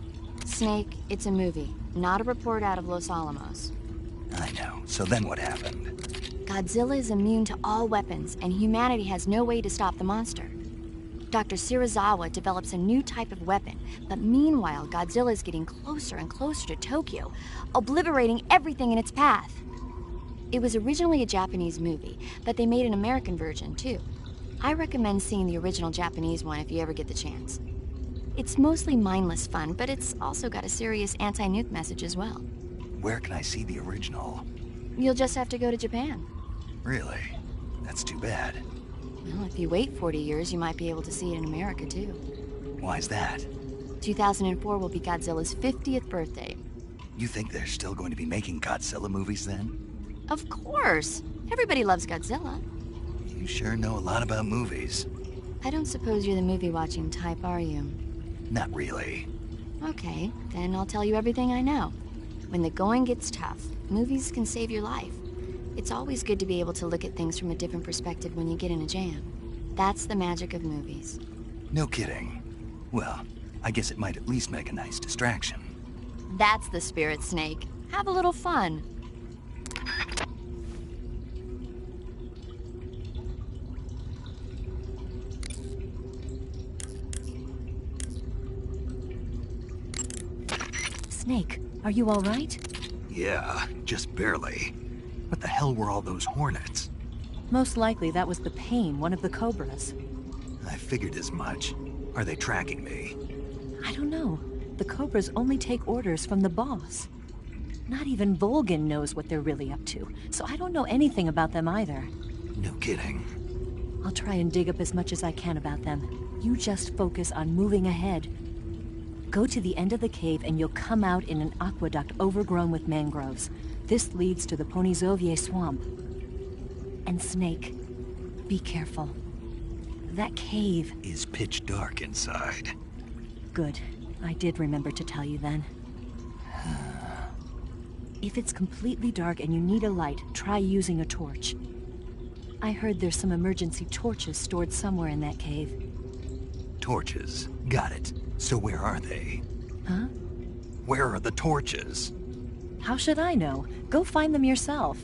Snake, it's a movie, not a report out of Los Alamos. I know. So then what happened? Godzilla is immune to all weapons, and humanity has no way to stop the monster. Dr. Shirazawa develops a new type of weapon, but meanwhile, Godzilla is getting closer and closer to Tokyo, obliterating everything in its path. It was originally a Japanese movie, but they made an American version, too. I recommend seeing the original Japanese one if you ever get the chance. It's mostly mindless fun, but it's also got a serious anti-nuke message as well. Where can I see the original? You'll just have to go to Japan. Really? That's too bad. Well, if you wait 40 years, you might be able to see it in America, too. Why's that? 2004 will be Godzilla's 50th birthday. You think they're still going to be making Godzilla movies then? Of course! Everybody loves Godzilla. You sure know a lot about movies. I don't suppose you're the movie-watching type, are you? Not really. Okay, then I'll tell you everything I know. When the going gets tough, movies can save your life. It's always good to be able to look at things from a different perspective when you get in a jam. That's the magic of movies. No kidding. Well, I guess it might at least make a nice distraction. That's the spirit, Snake. Have a little fun. Snake, are you all right? Yeah, just barely. What the hell were all those hornets? Most likely that was the pain, one of the cobras. I figured as much. Are they tracking me? I don't know. The cobras only take orders from the boss. Not even Volgin knows what they're really up to, so I don't know anything about them either. No kidding. I'll try and dig up as much as I can about them. You just focus on moving ahead. Go to the end of the cave and you'll come out in an aqueduct overgrown with mangroves. This leads to the Ponizovye swamp. And Snake, be careful. That cave is pitch dark inside. Good. I did remember to tell you then. If it's completely dark and you need a light, try using a torch. I heard there's some emergency torches stored somewhere in that cave. Torches. Got it. So where are they? Huh? Where are the torches? How should I know? Go find them yourself.